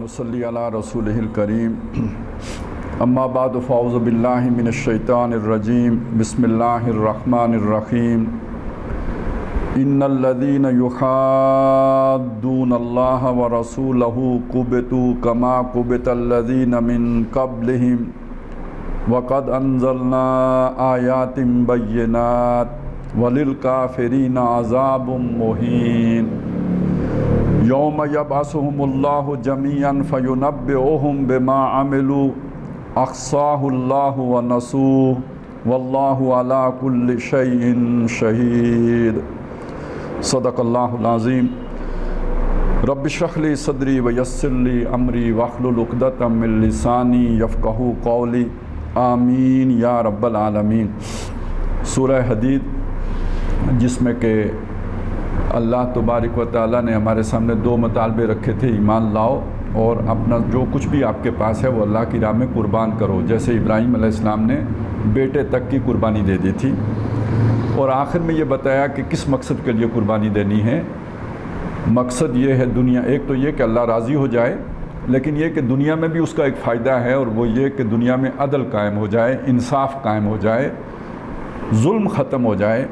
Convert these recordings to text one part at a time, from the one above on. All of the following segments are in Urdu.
ونصلی علی رسولہ الکریم اما بعد فاعوذ باللہ من الشیطان الرجیم بسم اللہ الرحمن الرحیم ان الذین یحادون اللہ ورسولہ کبتوا کما کبت الذین من قبلہم وقد انزلنا آیات بینات وللکافرین عذاب مہین یوم یبعثہم اللہ جمیعا فینبئہم بما عملوا احصاہ اللہ ونسوہ واللہ علی کل شیء شہید۔ صدق اللہ العظیم۔ رب اشرح لی صدری ویسر لی امری واحلل عقدۃ من لسانی یفقہوا قولی آمین یا رب العالمین۔ سورہ حدید، جس میں کہ اللہ تبارک و تعالیٰ نے ہمارے سامنے دو مطالبے رکھے تھے، ایمان لاؤ اور اپنا جو کچھ بھی آپ کے پاس ہے وہ اللہ کی راہ میں قربان کرو، جیسے ابراہیم علیہ السلام نے بیٹے تک کی قربانی دے دی تھی، اور آخر میں یہ بتایا کہ کس مقصد کے لیے قربانی دینی ہے۔ مقصد یہ ہے دنیا، ایک تو یہ کہ اللہ راضی ہو جائے، لیکن یہ کہ دنیا میں بھی اس کا ایک فائدہ ہے، اور وہ یہ کہ دنیا میں عدل قائم ہو جائے، انصاف قائم ہو جائے، ظلم ختم ہو جائے،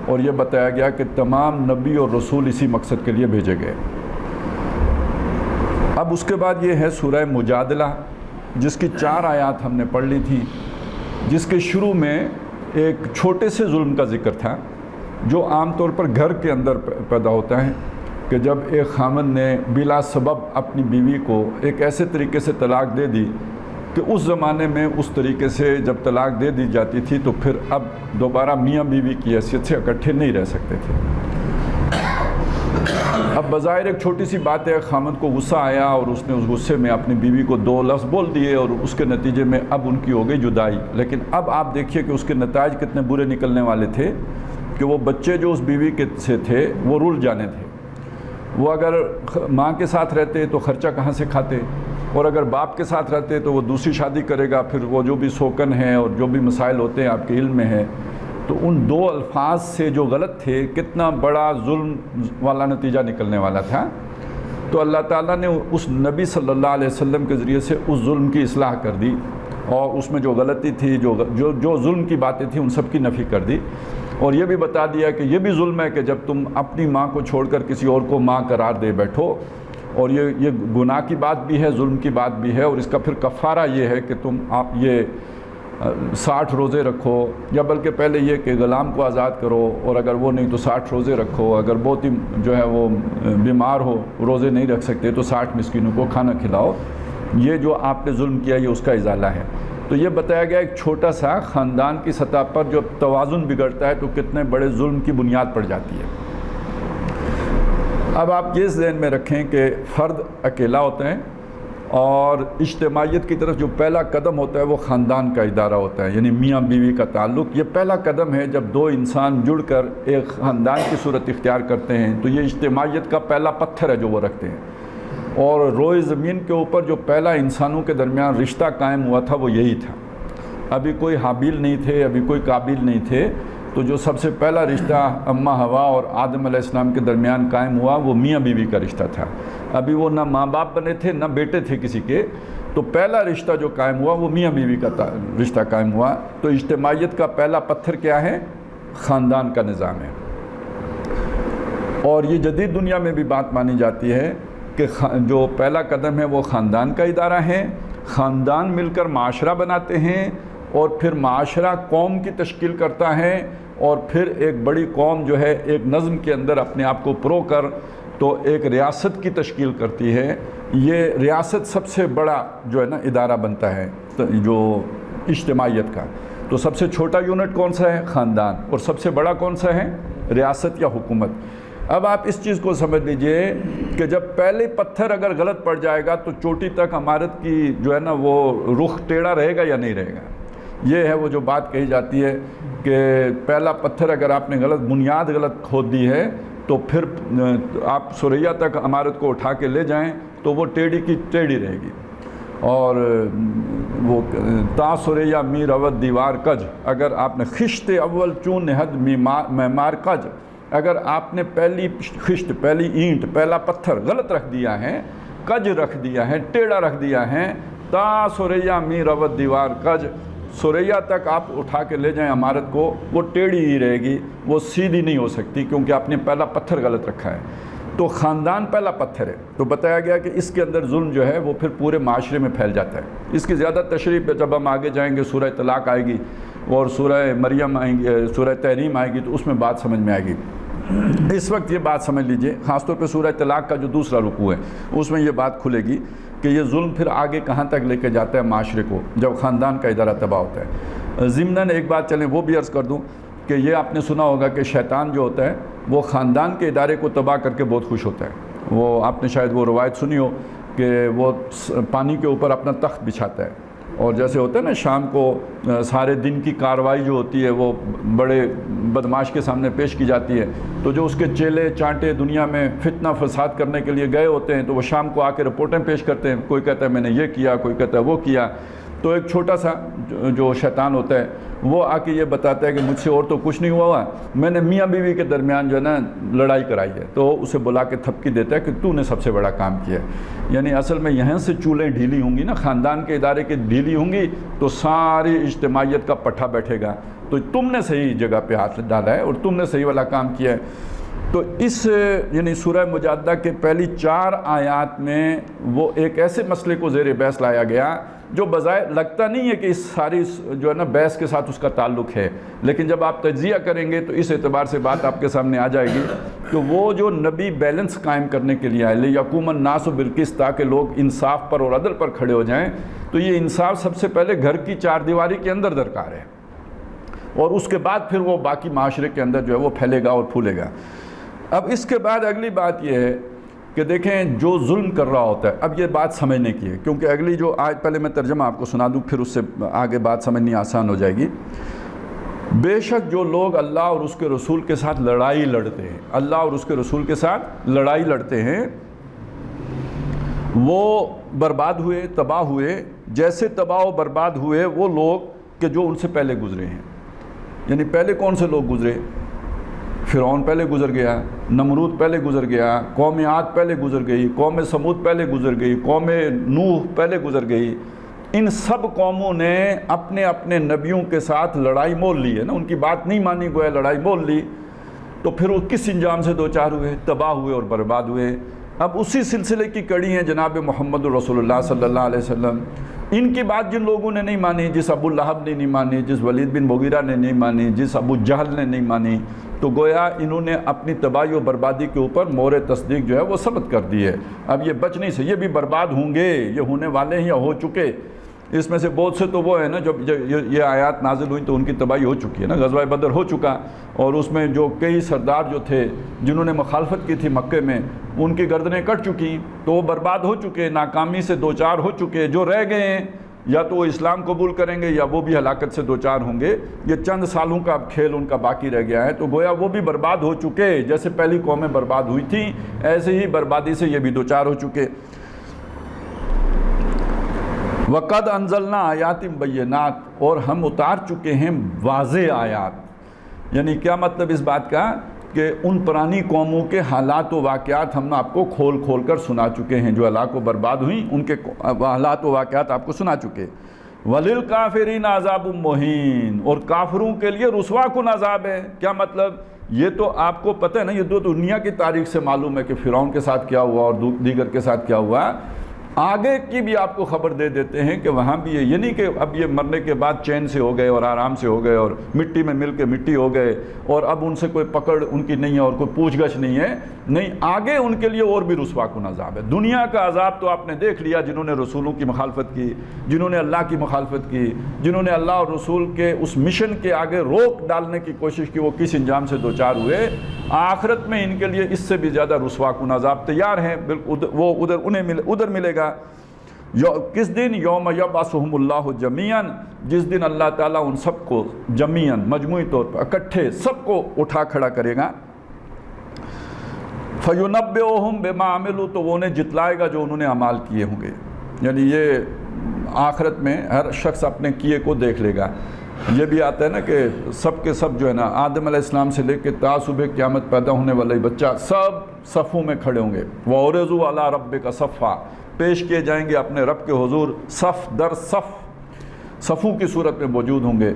اور یہ بتایا گیا کہ تمام نبی اور رسول اسی مقصد کے لیے بھیجے گئے۔ اب اس کے بعد یہ ہے سورہ مجادلہ، جس کی 4 آیات ہم نے پڑھ لی تھیں، جس کے شروع میں ایک چھوٹے سے ظلم کا ذکر تھا جو عام طور پر گھر کے اندر پیدا ہوتا ہے، کہ جب ایک خامن نے بلا سبب اپنی بیوی کو ایک ایسے طریقے سے طلاق دے دی کہ اس زمانے میں اس طریقے سے جب طلاق دے دی جاتی تھی تو پھر اب دوبارہ میاں بیوی کی حیثیت سے اکٹھے نہیں رہ سکتے تھے۔ اب بظاہر ایک چھوٹی سی بات ہے، خامد کو غصہ آیا اور اس نے اس غصے میں اپنی بیوی کو 2 لفظ بول دیے، اور اس کے نتیجے میں اب ان کی ہو گئی جدائی۔ لیکن اب آپ دیکھیے کہ اس کے نتائج کتنے برے نکلنے والے تھے، کہ وہ بچے جو اس بیوی کے سے تھے وہ رول جانے تھے۔ وہ اگر ماں کے ساتھ رہتے تو خرچہ کہاں سے کھاتے، اور اگر باپ کے ساتھ رہتے تو وہ دوسری شادی کرے گا، پھر وہ جو بھی سوکن ہیں اور جو بھی مسائل ہوتے ہیں آپ کے علم میں ہے، تو ان 2 الفاظ سے جو غلط تھے کتنا بڑا ظلم والا نتیجہ نکلنے والا تھا۔ تو اللہ تعالیٰ نے اس نبی صلی اللہ علیہ وسلم کے ذریعے سے اس ظلم کی اصلاح کر دی، اور اس میں جو غلطی تھی، جو ظلم کی باتیں تھیں ان سب کی نفی کر دی، اور یہ بھی بتا دیا کہ یہ بھی ظلم ہے کہ جب تم اپنی ماں کو چھوڑ کر کسی اور کو ماں قرار دے بیٹھو، اور یہ گناہ کی بات بھی ہے، ظلم کی بات بھی ہے، اور اس کا پھر کفارہ یہ ہے کہ آپ یہ 60 روزے رکھو، یا بلکہ پہلے یہ کہ غلام کو آزاد کرو، اور اگر وہ نہیں تو 60 روزے رکھو، اگر بہت ہی جو ہے وہ بیمار ہو، روزے نہیں رکھ سکتے تو 60 مسکینوں کو کھانا کھلاؤ۔ یہ جو آپ نے ظلم کیا یہ اس کا ازالہ ہے۔ تو یہ بتایا گیا ایک چھوٹا سا خاندان کی سطح پر جو توازن بگڑتا ہے تو کتنے بڑے ظلم کی بنیاد پڑ جاتی ہے۔ اب آپ یہ ذہن میں رکھیں کہ فرد اکیلا ہوتا ہے، اور اجتماعیت کی طرف جو پہلا قدم ہوتا ہے وہ خاندان کا ادارہ ہوتا ہے، یعنی میاں بیوی کا تعلق۔ یہ پہلا قدم ہے جب 2 انسان جڑ کر ایک خاندان کی صورت اختیار کرتے ہیں، تو یہ اجتماعیت کا پہلا پتھر ہے جو وہ رکھتے ہیں، اور روئے زمین کے اوپر جو پہلا انسانوں کے درمیان رشتہ قائم ہوا تھا وہ یہی تھا۔ ابھی کوئی حابیل نہیں تھے، ابھی کوئی قابیل نہیں تھے، تو جو سب سے پہلا رشتہ اماں حوا اور آدم علیہ السلام کے درمیان قائم ہوا وہ میاں بیوی کا رشتہ تھا۔ ابھی وہ نہ ماں باپ بنے تھے نہ بیٹے تھے کسی کے، تو پہلا رشتہ جو قائم ہوا وہ میاں بیوی کا رشتہ قائم ہوا۔ تو اجتماعیت کا پہلا پتھر کیا ہے؟ خاندان کا نظام ہے، اور یہ جدید دنیا میں بھی بات مانی جاتی ہے کہ جو پہلا قدم ہے وہ خاندان کا ادارہ ہے۔ خاندان مل کر معاشرہ بناتے ہیں، اور پھر معاشرہ قوم کی تشکیل کرتا ہے، اور پھر ایک بڑی قوم جو ہے ایک نظم کے اندر اپنے آپ کو پرو کر تو ایک ریاست کی تشکیل کرتی ہے۔ یہ ریاست سب سے بڑا جو ہے نا ادارہ بنتا ہے جو اجتماعیت کا۔ تو سب سے چھوٹا یونٹ کون سا ہے؟ خاندان، اور سب سے بڑا کون سا ہے؟ ریاست یا حکومت۔ اب آپ اس چیز کو سمجھ لیجئے کہ جب پہلے پتھر اگر غلط پڑ جائے گا تو چوٹی تک عمارت کی جو ہے نا وہ رخ ٹیڑھا رہے گا یا نہیں رہے گا۔ یہ ہے وہ جو بات کہی جاتی ہے کہ پہلا پتھر اگر آپ نے غلط بنیاد غلط کھود دی ہے تو پھر آپ سریا تک عمارت کو اٹھا کے لے جائیں تو وہ ٹیڑھی کی ٹیڑھی رہے گی۔ اور وہ تا سریا میر اود دیوار کج، اگر آپ نے خشت اول چون نہد معمار کج، اگر آپ نے پہلی خشت، پہلی اینٹ، پہلا پتھر غلط رکھ دیا ہے کج رکھ دیا ہے، ٹیڑھا رکھ دیا ہے، تا سوریا می روت دیوار کج، سوریا تک آپ اٹھا کے لے جائیں عمارت کو، وہ ٹیڑھی ہی رہے گی، وہ سیدھی نہیں ہو سکتی، کیونکہ آپ نے پہلا پتھر غلط رکھا ہے۔ تو خاندان پہلا پتھر ہے، تو بتایا گیا کہ اس کے اندر ظلم جو ہے وہ پھر پورے معاشرے میں پھیل جاتا ہے۔ اس کی زیادہ تشریح پہ جب ہم آگے جائیں گے، سورہ طلاق آئے گی اور سورہ مریم آئیں گی، سورہ تحریم آئے گی، تو اس میں بات سمجھ میں آئے گی۔ اس وقت یہ بات سمجھ لیجئے، خاص طور پہ سورہ طلاق کا جو دوسرا رکوع ہے اس میں یہ بات کھلے گی کہ یہ ظلم پھر آگے کہاں تک لے کے جاتا ہے معاشرے کو، جب خاندان کا ادارہ تباہ ہوتا ہے۔ ضمناً ایک بات چلیں وہ بھی عرض کر دوں کہ یہ آپ نے سنا ہوگا کہ شیطان جو ہوتا ہے وہ خاندان کے ادارے کو تباہ کر کے بہت خوش ہوتا ہے۔ وہ آپ نے شاید وہ روایت سنی ہو کہ وہ پانی کے اوپر اپنا تخت بچھاتا ہے، اور جیسے ہوتا ہے نا شام کو سارے دن کی کارروائی جو ہوتی ہے وہ بڑے بدماش کے سامنے پیش کی جاتی ہے، تو جو اس کے چیلے چانٹے دنیا میں فتنہ فساد کرنے کے لیے گئے ہوتے ہیں تو وہ شام کو آ کے رپورٹیں پیش کرتے ہیں، کوئی کہتا ہے میں نے یہ کیا، کوئی کہتا ہے وہ کیا۔ تو ایک چھوٹا سا جو شیطان ہوتا ہے وہ آ کے یہ بتاتا ہے کہ مجھ سے اور تو کچھ نہیں ہوا، میں نے میاں بیوی کے درمیان جو ہے نا لڑائی کرائی ہے، تو اسے بلا کے تھپکی دیتا ہے کہ تو نے سب سے بڑا کام کیا ہے۔ یعنی اصل میں یہاں سے چولیں ڈھیلی ہوں گی نا، خاندان کے ادارے کی ڈھیلی ہوں گی تو ساری اجتماعیت کا پٹھا بیٹھے گا، تو تم نے صحیح جگہ پہ ہاتھ ڈالا ہے اور تم نے صحیح والا کام کیا ہے۔ تو اس یعنی سورہ مجادلہ کے پہلی 4 آیات میں وہ ایک ایسے مسئلے کو زیر بحث لایا گیا جو بظاہر لگتا نہیں ہے کہ اس ساری جو ہے نا بحث کے ساتھ اس کا تعلق ہے، لیکن جب آپ تجزیہ کریں گے تو اس اعتبار سے بات آپ کے سامنے آ جائے گی کہ وہ جو نبی بیلنس قائم کرنے کے لیے آئے، لِیَقُومَ النَّاسُ بِالْقِسْطِ، تاکہ لوگ انصاف پر اور عدل پر کھڑے ہو جائیں، تو یہ انصاف سب سے پہلے گھر کی 4 دیواری کے اندر درکار ہے، اور اس کے بعد پھر وہ باقی معاشرے کے اندر جو ہے وہ پھیلے گا اور پھولے گا۔ اب اس کے بعد اگلی بات یہ ہے کہ دیکھیں جو ظلم کر رہا ہوتا ہے، اب یہ بات سمجھنے کی ہے، کیونکہ اگلی جو آج پہلے میں ترجمہ آپ کو سنا دوں پھر اس سے آگے بات سمجھنی آسان ہو جائے گی۔ بے شک جو لوگ اللہ اور اس کے رسول کے ساتھ لڑائی لڑتے ہیں، اللہ اور اس کے رسول کے ساتھ لڑائی لڑتے ہیں، وہ برباد ہوئے، تباہ ہوئے، جیسے تباہ و برباد ہوئے وہ لوگ کہ جو ان سے پہلے گزرے ہیں۔ یعنی پہلے کون سے لوگ گزرے؟ فرعون پہلے گزر گیا، نمرود پہلے گزر گیا، قوم عاد پہلے گزر گئی، قوم سمود پہلے گزر گئی، قوم نوح پہلے گزر گئی۔ ان سب قوموں نے اپنے اپنے نبیوں کے ساتھ لڑائی مول لی ہے نا، ان کی بات نہیں مانی، گویا لڑائی مول لی، تو پھر وہ کس انجام سے دوچار ہوئے؟ تباہ ہوئے اور برباد ہوئے۔ اب اسی سلسلے کی کڑی ہیں جناب محمد رسول اللہ صلی اللہ علیہ وسلم۔ ان کی بات جن لوگوں نے نہیں مانی، جس ابو لہب نے نہیں مانی، جس ولید بن مغیرہ نے نہیں مانی، جس ابو جہل نے نہیں مانی، تو گویا انہوں نے اپنی تباہی و بربادی کے اوپر مہر تصدیق جو ہے وہ ثبت کر دی ہے۔ اب یہ بچ نہیں سے، یہ بھی برباد ہوں گے، یہ ہونے والے ہیں یا ہو چکے۔ اس میں سے بہت سے تو وہ ہیں نا جب یہ آیات نازل ہوئی تو ان کی تباہی ہو چکی ہے نا، غزوہ بدر ہو چکا، اور اس میں جو کئی سردار جو تھے جنہوں نے مخالفت کی تھی مکے میں، ان کی گردنیں کٹ چکی، تو وہ برباد ہو چکے، ناکامی سے دوچار ہو چکے۔ جو رہ گئے ہیں یا تو وہ اسلام قبول کریں گے یا وہ بھی ہلاکت سے دوچار ہوں گے۔ یہ چند سالوں کا کھیل ان کا باقی رہ گیا ہے، تو گویا وہ بھی برباد ہو چکے، جیسے پہلی قومیں برباد ہوئی تھیں ایسے ہی بربادی سے یہ بھی دوچار ہو چکے۔ وَقَدْ أَنزَلْنَا آیَاتٍ بَيِّنَاتٍ، اور ہم اتار چکے ہیں واضح آیات۔ یعنی کیا مطلب اس بات کا کہ ان پرانی قوموں کے حالات و واقعات ہم آپ کو کھول کھول کر سنا چکے ہیں، جو ہلاک و برباد ہوئیں ان کے حالات و واقعات آپ کو سنا چکے۔ وَلِلْكَافِرِينَ عَذَابٌ مُّهِينٌ، اور کافروں کے لیے رسوا کن عذاب ہے۔ کیا مطلب؟ یہ تو آپ کو پتہ ہے نا، یہ تو دنیا کی تاریخ سے معلوم ہے کہ فرعون کے ساتھ کیا ہوا اور دیگر کے ساتھ کیا ہوا۔ آگے کی بھی آپ کو خبر دے دیتے ہیں کہ وہاں بھی یہ نہیں کہ اب یہ مرنے کے بعد چین سے ہو گئے اور آرام سے ہو گئے اور مٹی میں مل کے مٹی ہو گئے اور اب ان سے کوئی پکڑ ان کی نہیں ہے اور کوئی پوچھ گچھ نہیں ہے، نہیں، آگے ان کے لیے اور بھی رسوا کن عذاب ہے۔ دنیا کا عذاب تو آپ نے دیکھ لیا، جنہوں نے رسولوں کی مخالفت کی، جنہوں نے اللہ کی مخالفت کی، جنہوں نے اللہ اور رسول کے اس مشن کے آگے روک ڈالنے کی کوشش کی، وہ کس انجام سے دوچار ہوئے۔ آخرت میں ان کے لیے اس سے بھی زیادہ رسوا کن عذاب تیار ہے، وہ ادھر ملے گا۔ کس دن؟ یوم یبعثہم اللہ جمیعاً، جس دن اللہ تعالیٰ ان سب کو جمیعاً مجموعی طور پر اکٹھے سب کو اٹھا کھڑا کرے گا۔ فَيُنَبِّئُهُم بِمَا عَمِلُوا، تو وہ انہیں جتلائے گا جو انہوں نے اعمال کیے ہوں گے۔ یعنی یہ آخرت میں ہر شخص اپنے کیے کو دیکھ لے گا۔ یہ بھی آتا ہے نا کہ سب کے سب جو ہے نا آدم علیہ السلام سے لے کے تا صبح قیامت پیدا ہونے والا بچہ سب صفوں میں کھڑے ہوں گے. وَعُرِضُوا عَلَىٰ رَبِّكَ صَفًّا، پیش کیے جائیں گے اپنے رب کے حضور صف در صف، صفوں کی صورت میں موجود ہوں گے.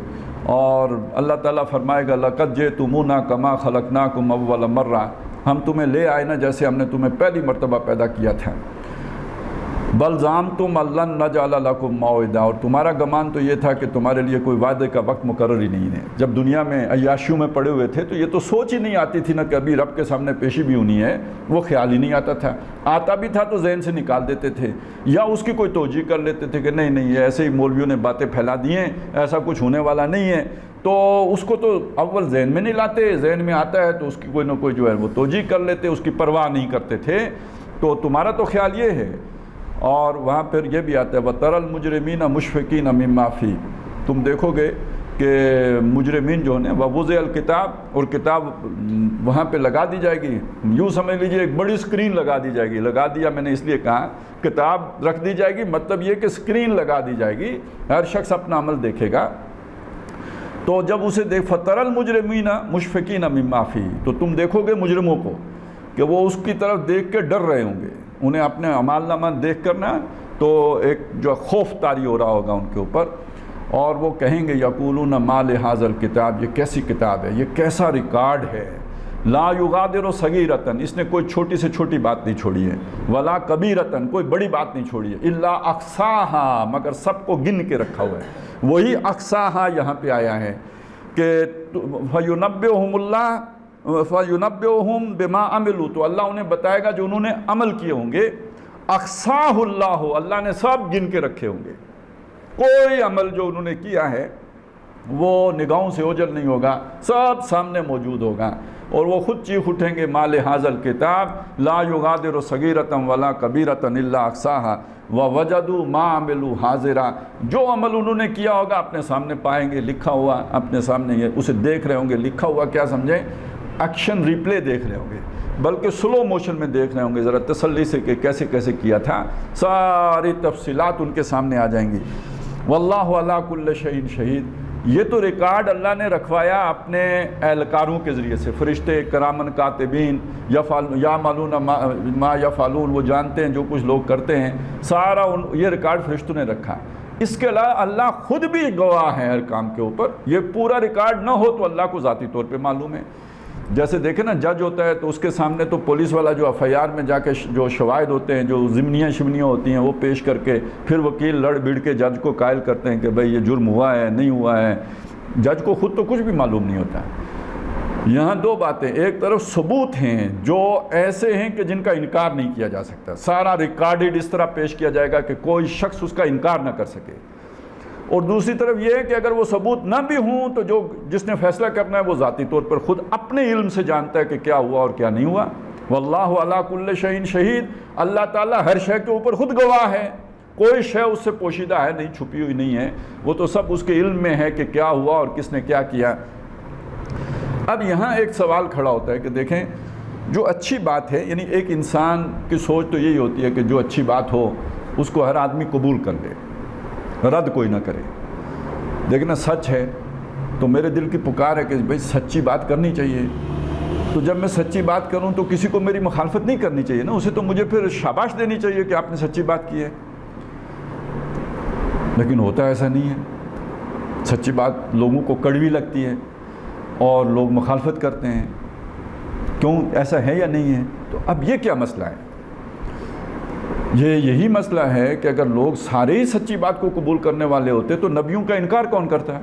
اور اللہ تعالیٰ فرمائے گا لَقَدْ جِئْتُمُونَا كَمَا خَلَقْنَاكُمْ أَوَّلَ مَرَّةٍ، ہم تمہیں لے آئے نا جیسے ہم نے تمہیں پہلی مرتبہ پیدا کیا تھا. بل زعمتم ان لن نجعل لکم موعدا، اور تمہارا گمان تو یہ تھا کہ تمہارے لیے کوئی وعدے کا وقت مقرر ہی نہیں ہے. جب دنیا میں عیاشیوں میں پڑے ہوئے تھے تو یہ تو سوچ ہی نہیں آتی تھی نا کہ ابھی رب کے سامنے پیشی بھی ہونی ہے، وہ خیال ہی نہیں آتا تھا. آتا بھی تھا تو ذہن سے نکال دیتے تھے یا اس کی کوئی توجیہ کر لیتے تھے کہ نہیں یہ ایسے ہی مولویوں نے باتیں پھیلا دی ہیں، ایسا کچھ ہونے والا نہیں ہے. تو اس کو تو اول ذہن میں نہیں لاتے، ذہن میں آتا ہے تو اس کی کوئی نہ کوئی جو ہے وہ توجیہ کر لیتے، اس کی پرواہ نہیں کرتے تھے. تو تمہارا تو خیال یہ ہے. اور وہاں پھر یہ بھی آتا ہے وَتَرَى الْمُجْرِمِينَ مُشْفِقِينَ مِمَّا فِيهِ، تم دیکھو گے کہ مجرمین جو ہیں وَوُضِعَ الْكِتَابُ، اور کتاب وہاں پہ لگا دی جائے گی. یوں سمجھ لیجئے ایک بڑی سکرین لگا دی جائے گی. لگا دیا میں نے اس لیے کہا کتاب رکھ دی جائے گی، مطلب یہ کہ سکرین لگا دی جائے گی، ہر شخص اپنا عمل دیکھے گا. تو جب اسے فَتَرَى الْمُجْرِمِينَ مُشْفِقِينَ مِمَّا فِيهِ، تو تم دیکھو گے مجرموں کو کہ وہ اس کی طرف دیکھ کے ڈر رہے ہوں گے. انہیں اپنے اعمال نامہ دیکھ کر نا تو ایک جو خوف طاری ہو رہا ہوگا ان کے اوپر، اور وہ کہیں گے یقولون ما لہذا الکتاب، یہ کیسی کتاب ہے، یہ کیسا ریکارڈ ہے. لا یغادر صغیرۃ، اس نے کوئی چھوٹی سے چھوٹی بات نہیں چھوڑی ہے، ولا کبیرۃ، کوئی بڑی بات نہیں چھوڑی ہے، الا احصاھا، مگر سب کو گن کے رکھا ہوا ہے. وہی احصاھا یہاں پہ آیا ہے کہ فینبئہم اللہ فَيُنَبِّئُهُمْ بِمَا عَمِلُوا، تو اللہ انہیں بتائے گا جو انہوں نے عمل کیے ہوں گے. احصاہ اللہ، اللہ نے سب گن کے رکھے ہوں گے. کوئی عمل جو انہوں نے کیا ہے وہ نگاہوں سے اوجھل نہیں ہوگا، سب سامنے موجود ہوگا. اور وہ خود چیخ اٹھیں گے ما لہذا الکتاب لا یغادر صغیرۃ ولا کبیرۃ الا احصاھا ووجدوا ما عملوا حاضرا، جو عمل انہوں نے کیا ہوگا اپنے سامنے پائیں گے لکھا ہوا اپنے سامنے. یہ اسے دیکھ رہے ہوں گے لکھا ہوا، کیا سمجھیں ایکشن ریپلے دیکھ رہے ہوں گے، بلکہ سلو موشن میں دیکھ رہے ہوں گے ذرا تسلی سے کہ کیسے کیسے کیا تھا. ساری تفصیلات ان کے سامنے آ جائیں گی. واللہ علی کل شیء شہید، یہ تو ریکارڈ اللہ نے رکھوایا اپنے اہلکاروں کے ذریعے سے. فرشتے کرامن کاتبین یعملون ما یفعلون، وہ جانتے ہیں جو کچھ لوگ کرتے ہیں، سارا یہ ریکارڈ فرشتوں نے رکھا. اس کے علاوہ اللہ خود بھی گواہ ہے ہر کام کے اوپر. یہ پورا ریکارڈ نہ ہو تو اللہ کو ذاتی طور پہ معلوم ہے. جیسے دیکھیں نا جج ہوتا ہے تو اس کے سامنے تو پولیس والا جو ایف آئی آر میں جا کے جو شواہد ہوتے ہیں، جو ضمنیاں شمنیاں ہوتی ہیں، وہ پیش کر کے پھر وکیل لڑ بھیڑ کے جج کو قائل کرتے ہیں کہ بھئی یہ جرم ہوا ہے نہیں ہوا ہے. جج کو خود تو کچھ بھی معلوم نہیں ہوتا. یہاں دو باتیں، ایک طرف ثبوت ہیں جو ایسے ہیں کہ جن کا انکار نہیں کیا جا سکتا، سارا ریکارڈڈ اس طرح پیش کیا جائے گا کہ کوئی شخص اس کا انکار نہ کر سکے. اور دوسری طرف یہ ہے کہ اگر وہ ثبوت نہ بھی ہوں تو جس نے فیصلہ کرنا ہے وہ ذاتی طور پر خود اپنے علم سے جانتا ہے کہ کیا ہوا اور کیا نہیں ہوا. واللہ علی کل شیء شہید، اللہ تعالیٰ ہر شے کے اوپر خود گواہ ہے. کوئی شے اس سے پوشیدہ ہے نہیں، چھپی ہوئی نہیں ہے، وہ تو سب اس کے علم میں ہے کہ کیا ہوا اور کس نے کیا کیا. اب یہاں ایک سوال کھڑا ہوتا ہے کہ دیکھیں جو اچھی بات ہے، یعنی ایک انسان کی سوچ تو یہی ہوتی ہے کہ جو اچھی بات ہو اس کو ہر آدمی قبول کر لے، رد کوئی نہ کرے. دیکھنا سچ ہے تو میرے دل کی پکار ہے کہ بھئی سچی بات کرنی چاہیے. تو جب میں سچی بات کروں تو کسی کو میری مخالفت نہیں کرنی چاہیے نا، اسے تو مجھے پھر شاباش دینی چاہیے کہ آپ نے سچی بات کی ہے. لیکن ہوتا ایسا نہیں ہے. سچی بات لوگوں کو کڑوی لگتی ہے اور لوگ مخالفت کرتے ہیں. کیوں ایسا ہے یا نہیں ہے؟ تو اب یہ کیا مسئلہ ہے؟ یہی مسئلہ ہے کہ اگر لوگ سارے ہی سچی بات کو قبول کرنے والے ہوتے تو نبیوں کا انکار کون کرتا ہے؟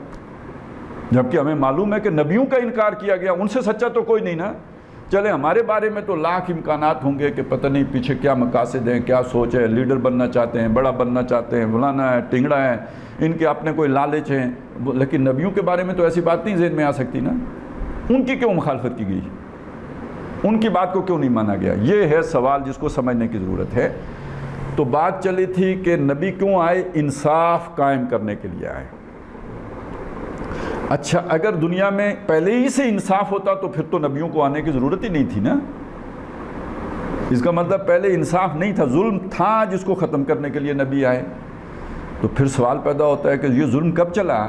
جبکہ ہمیں معلوم ہے کہ نبیوں کا انکار کیا گیا، ان سے سچا تو کوئی نہیں نا. چلے ہمارے بارے میں تو لاکھ امکانات ہوں گے کہ پتہ نہیں پیچھے کیا مقاصد ہیں، کیا سوچ ہے، لیڈر بننا چاہتے ہیں، بڑا بننا چاہتے ہیں، فلانا ہے، ٹنگڑا ہے، ان کے اپنے کوئی لالچ ہیں. لیکن نبیوں کے بارے میں تو ایسی بات نہیں ذہن میں آ سکتی نا. ان کی کیوں مخالفت کی گئی؟ ان کی بات کو کیوں نہیں مانا گیا؟ یہ ہے سوال جس کو سمجھنے کی ضرورت ہے. تو بات چلی تھی کہ نبی کیوں آئے؟ انصاف قائم کرنے کے لیے آئے. اچھا اگر دنیا میں پہلے ہی سے انصاف ہوتا تو پھر تو نبیوں کو آنے کی ضرورت ہی نہیں تھی نا. اس کا مطلب پہلے انصاف نہیں تھا، ظلم تھا جس کو ختم کرنے کے لیے نبی آئے. تو پھر سوال پیدا ہوتا ہے کہ یہ ظلم کب چلا؟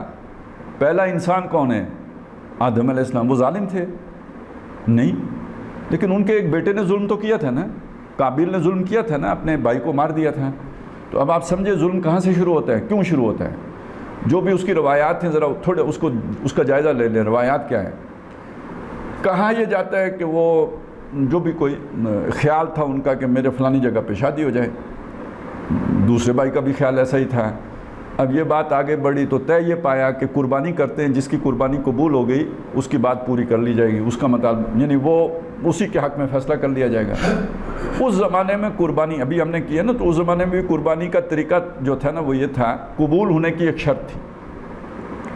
پہلا انسان کون ہے؟ آدم علیہ السلام. وہ ظالم تھے؟ نہیں، لیکن ان کے ایک بیٹے نے ظلم تو کیا تھا نا، قابیل نے ظلم کیا تھا نا، اپنے بھائی کو مار دیا تھا. تو اب آپ سمجھے ظلم کہاں سے شروع ہوتا ہے، کیوں شروع ہوتا ہے. جو بھی اس کی روایات ہیں ذرا تھوڑے اس کا جائزہ لے لیں. روایات کیا ہے؟ کہا یہ جاتا ہے کہ وہ جو بھی کوئی خیال تھا ان کا کہ میرے فلانی جگہ پہ شادی ہو جائے، دوسرے بھائی کا بھی خیال ایسا ہی تھا. اب یہ بات آگے بڑھی تو طے یہ پایا کہ قربانی کرتے ہیں، جس کی قربانی قبول ہو گئی اس کی بات پوری کر لی جائے گی، اس کا مطالبہ یعنی وہ اسی کے حق میں فیصلہ کر لیا جائے گا. اس زمانے میں قربانی ابھی ہم نے کی ہے نا، تو اس زمانے میں بھی قربانی کا طریقہ جو تھا نا وہ یہ تھا، قبول ہونے کی ایک شرط تھی.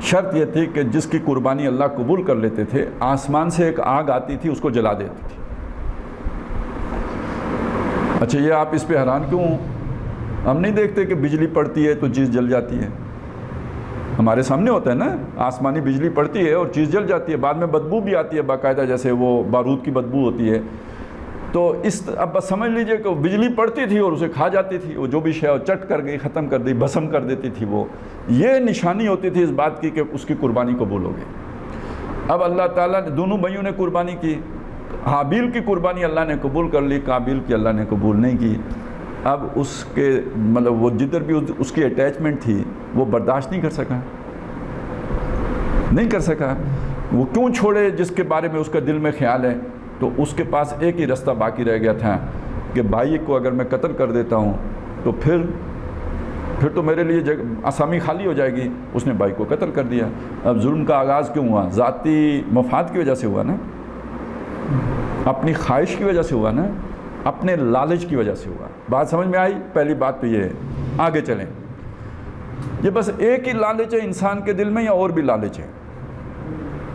شرط یہ تھی کہ جس کی قربانی اللہ قبول کر لیتے تھے، آسمان سے ایک آگ آتی تھی، اس کو جلا دیتی تھی. اچھا یہ آپ اس پہ حیران کیوں؟ ہم نہیں دیکھتے کہ بجلی پڑتی ہے تو چیز جل جاتی ہے، ہمارے سامنے ہوتا ہے نا، آسمانی بجلی پڑتی ہے اور چیز جل جاتی ہے، بعد میں بدبو بھی آتی ہے باقاعدہ، جیسے وہ بارود کی بدبو ہوتی ہے. تو اب بس سمجھ لیجئے کہ بجلی پڑتی تھی اور اسے کھا جاتی تھی، وہ جو بھی شے چٹ کر گئی، ختم کر دی، بھسم کر دیتی تھی. وہ یہ نشانی ہوتی تھی اس بات کی کہ اس کی قربانی قبول ہو گئی. اب اللہ تعالیٰ نے دونوں بھائیوں نے قربانی کی، حابیل کی قربانی اللہ نے قبول کر لی، قابیل کی اللہ نے قبول نہیں کی. اب اس کے مطلب وہ جدھر بھی اس کی اٹیچمنٹ تھی وہ برداشت نہیں کر سکا. وہ کیوں چھوڑے جس کے بارے میں اس کا دل میں خیال ہے؟ تو اس کے پاس ایک ہی راستہ باقی رہ گیا تھا کہ بھائی کو اگر میں قتل کر دیتا ہوں تو پھر تو میرے لیے آسامی خالی ہو جائے گی. اس نے بھائی کو قتل کر دیا. اب ظلم کا آغاز کیوں ہوا؟ ذاتی مفاد کی وجہ سے ہوا نا، اپنی خواہش کی وجہ سے ہوا نا، اپنے لالچ کی وجہ سے ہوا. بات سمجھ میں آئی؟ پہلی بات تو یہ ہے. آگے چلیں. یہ بس ایک ہی لالچ ہے انسان کے دل میں یا اور بھی لالچ ہے؟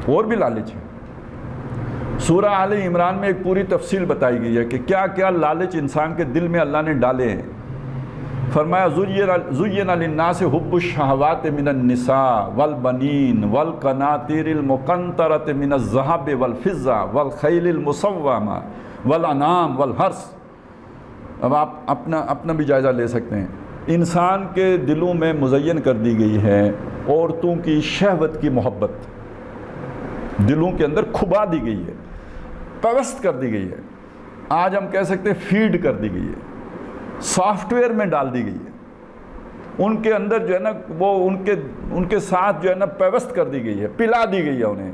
اور بھی لالچ ہے. سورہ آل عمران میں ایک پوری تفصیل بتائی گئی ہے کہ کیا کیا لالچ انسان کے دل میں اللہ نے ڈالے ہیں. فرمایا زُيِّنَ لِلنَّاسِ حُبُّ الشَّهَوَاتِ مِنَ النِّسَاءِ وَالْبَنِينَ وَالْقَنَاطِيرِ الْمُقَنطَرَةِ مِنَ الذَّهَبِ وَالْفِضَّةِ وَالْخَيْلِ الْمُسَوَّمَةِ وَالْأَنْعَامِ وَالْحَرْثِ. اب آپ اپنا بھی جائزہ لے سکتے ہیں. انسان کے دلوں میں مزین کر دی گئی ہے عورتوں کی شہوت کی محبت، دلوں کے اندر کھبا دی گئی ہے، پیوست کر دی گئی ہے. آج ہم کہہ سکتے ہیں فیڈ کر دی گئی ہے، سافٹ ویئر میں ڈال دی گئی ہے. ان کے اندر جو ہے نا وہ ان کے ساتھ جو ہے نا پیوست کر دی گئی ہے، پلا دی گئی ہے انہیں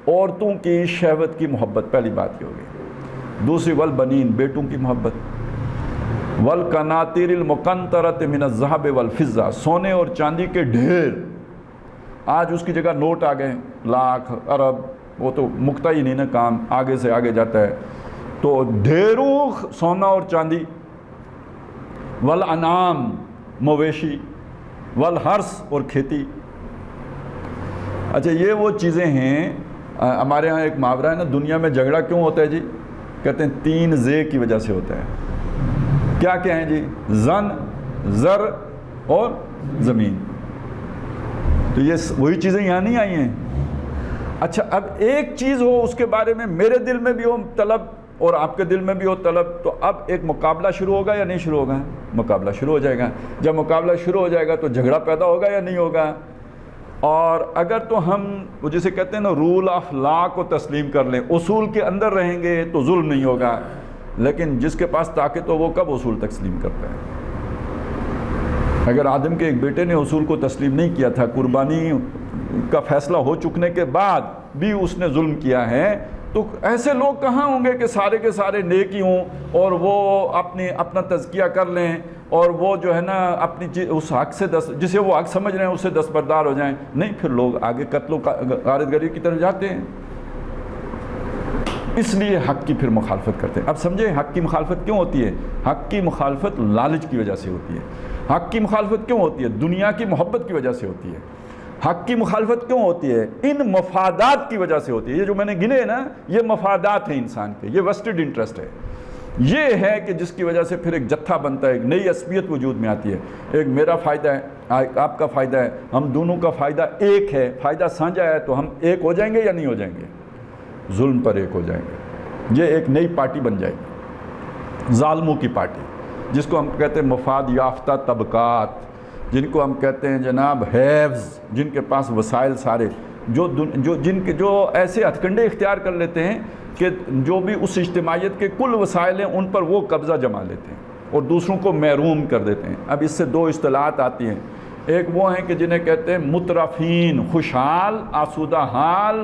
عورتوں کی شہوت کی محبت. پہلی بات یہ ہوگی. دوسری والبنین، بیٹوں کی محبت. والقناطیر المقنطرۃ من الذهب والفضہ، سونے اور چاندی کے ڈھیر. آج اس کی جگہ نوٹ آ گئے، لاکھ ارب، وہ تو مکتا ہی نہیں نا کام، آگے سے آگے جاتا ہے. تو ڈھیروں سونا اور چاندی. والانعام، مویشی. والحرث، اور کھیتی. اچھا یہ وہ چیزیں ہیں. ہمارے ہاں ایک محاورہ ہے نا، دنیا میں جھگڑا کیوں ہوتا ہے جی؟ کہتے ہیں 3 زے کی وجہ سے ہوتا ہے. کیا کیا ہیں جی؟ زن، زر اور زمین. تو یہ وہی چیزیں یہاں نہیں آئی ہیں. اچھا اب ایک چیز ہو اس کے بارے میں میرے دل میں بھی ہو طلب اور آپ کے دل میں بھی ہو طلب، تو اب ایک مقابلہ شروع ہوگا یا نہیں شروع ہوگا؟ مقابلہ شروع ہو جائے گا. جب مقابلہ شروع ہو جائے گا تو جھگڑا پیدا ہوگا یا نہیں ہوگا؟ اور اگر تو ہم وہ جسے کہتے ہیں نا رول آف لا کو تسلیم کر لیں، اصول کے اندر رہیں گے تو ظلم نہیں ہوگا. لیکن جس کے پاس طاقت ہو وہ کب اصول تسلیم کرتا ہے؟ اگر آدم کے ایک بیٹے نے اصول کو تسلیم نہیں کیا تھا، قربانی کا فیصلہ ہو چکنے کے بعد بھی اس نے ظلم کیا ہے، تو ایسے لوگ کہاں ہوں گے کہ سارے کے سارے نیکی ہوں اور وہ اپنا تزکیہ کر لیں اور وہ جو ہے نا اپنی اس حق سے جسے وہ حق سمجھ رہے ہیں اس سے دستبردار ہو جائیں؟ نہیں، پھر لوگ آگے قتل و غارت گری کی طرف جاتے ہیں. اس لیے حق کی پھر مخالفت کرتے ہیں. اب سمجھیں حق کی مخالفت کیوں ہوتی ہے؟ حق کی مخالفت لالچ کی وجہ سے ہوتی ہے. حق کی مخالفت کیوں ہوتی ہے؟ دنیا کی محبت کی وجہ سے ہوتی ہے. حق کی مخالفت کیوں ہوتی ہے؟ ان مفادات کی وجہ سے ہوتی ہے. یہ جو میں نے گنے نا، یہ مفادات ہیں انسان کے، یہ ویسٹڈ انٹرسٹ ہے. یہ ہے کہ جس کی وجہ سے پھر ایک جتھا بنتا ہے، ایک نئی عصبیت وجود میں آتی ہے. ایک میرا فائدہ ہے، آپ کا فائدہ ہے، ہم دونوں کا فائدہ ایک ہے، فائدہ سانجھا ہے، تو ہم ایک ہو جائیں گے یا نہیں ہو جائیں گے؟ ظلم پر ایک ہو جائیں گے. یہ ایک نئی پارٹی بن جائے گی، ظالموں کی پارٹی، جس کو ہم کہتے ہیں مفاد یافتہ طبقات. جن کو ہم کہتے ہیں جناب ہیوز، جن کے پاس وسائل سارے، جو ایسے ہتھ کنڈے اختیار کر لیتے ہیں کہ جو بھی اس اجتماعیت کے کل وسائل ہیں ان پر وہ قبضہ جما لیتے ہیں اور دوسروں کو محروم کر دیتے ہیں۔ اب اس سے دو اصطلاحات آتی ہیں، ایک وہ ہیں کہ جنہیں کہتے ہیں مترفین، خوشحال آسودہ حال،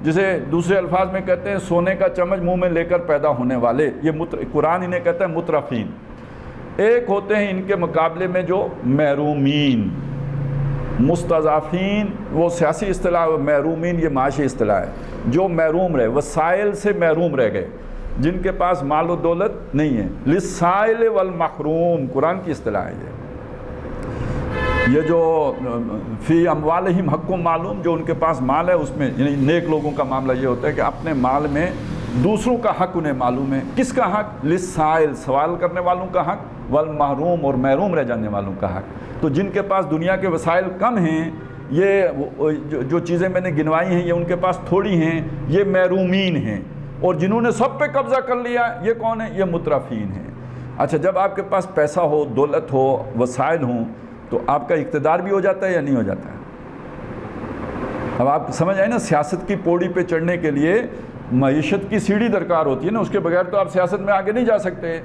جسے دوسرے الفاظ میں کہتے ہیں سونے کا چمچ منہ میں لے کر پیدا ہونے والے، یہ قرآن انہیں کہتا ہے مترفین۔ ایک ہوتے ہیں ان کے مقابلے میں جو محرومین، مستضعفین، وہ سیاسی اصطلاح، محرومین یہ معاشی اصطلاح ہے، جو محروم رہے، وسائل سے محروم رہ گئے، جن کے پاس مال و دولت نہیں ہے، للسائل والمحروم قرآن کی اصطلاح ہے۔ یہ جو فی اموالہم حق معلوم، جو ان کے پاس مال ہے اس میں، یعنی نیک لوگوں کا معاملہ یہ ہوتا ہے کہ اپنے مال میں دوسروں کا حق انہیں معلوم ہے۔ کس کا حق؟ للسائل، سوال کرنے والوں کا حق، والمحروم، اور محروم رہ جانے والوں کا حق۔ تو جن کے پاس دنیا کے وسائل کم ہیں، یہ جو چیزیں میں نے گنوائی ہیں یہ ان کے پاس تھوڑی ہیں، یہ محرومین ہیں، اور جنہوں نے سب پہ قبضہ کر لیا یہ کون ہیں؟ یہ مترفین ہیں۔ اچھا، جب آپ کے پاس پیسہ ہو، دولت ہو، وسائل ہوں، تو آپ کا اقتدار بھی ہو جاتا ہے یا نہیں ہو جاتا ہے؟ اب آپ سمجھ آئے نا، سیاست کی پوڑی پہ چڑھنے کے لیے معیشت کی سیڑھی درکار ہوتی ہے نا، اس کے بغیر تو آپ سیاست میں آگے نہیں جا سکتے۔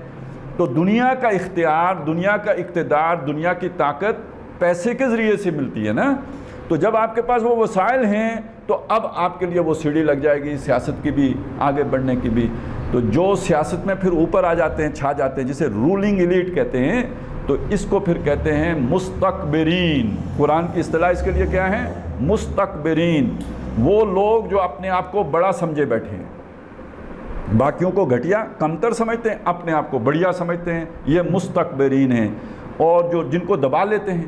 تو دنیا کا اختیار، دنیا کا اقتدار، دنیا کی طاقت پیسے کے ذریعے سے ملتی ہے نا۔ تو جب آپ کے پاس وہ وسائل ہیں تو اب آپ کے لیے وہ سیڑھی لگ جائے گی سیاست کی بھی، آگے بڑھنے کی بھی۔ تو جو سیاست میں پھر اوپر آ جاتے ہیں، چھا جاتے ہیں، جسے رولنگ ایلیٹ کہتے ہیں، تو اس کو پھر کہتے ہیں مستکبرین۔ قرآن کی اصطلاح اس کے لیے کیا ہے؟ مستکبرین، وہ لوگ جو اپنے آپ کو بڑا سمجھے بیٹھے ہیں، باقیوں کو گھٹیا کمتر سمجھتے ہیں، اپنے آپ کو بڑھیا سمجھتے ہیں، یہ مستکبرین ہیں۔ اور جن کو دبا لیتے ہیں،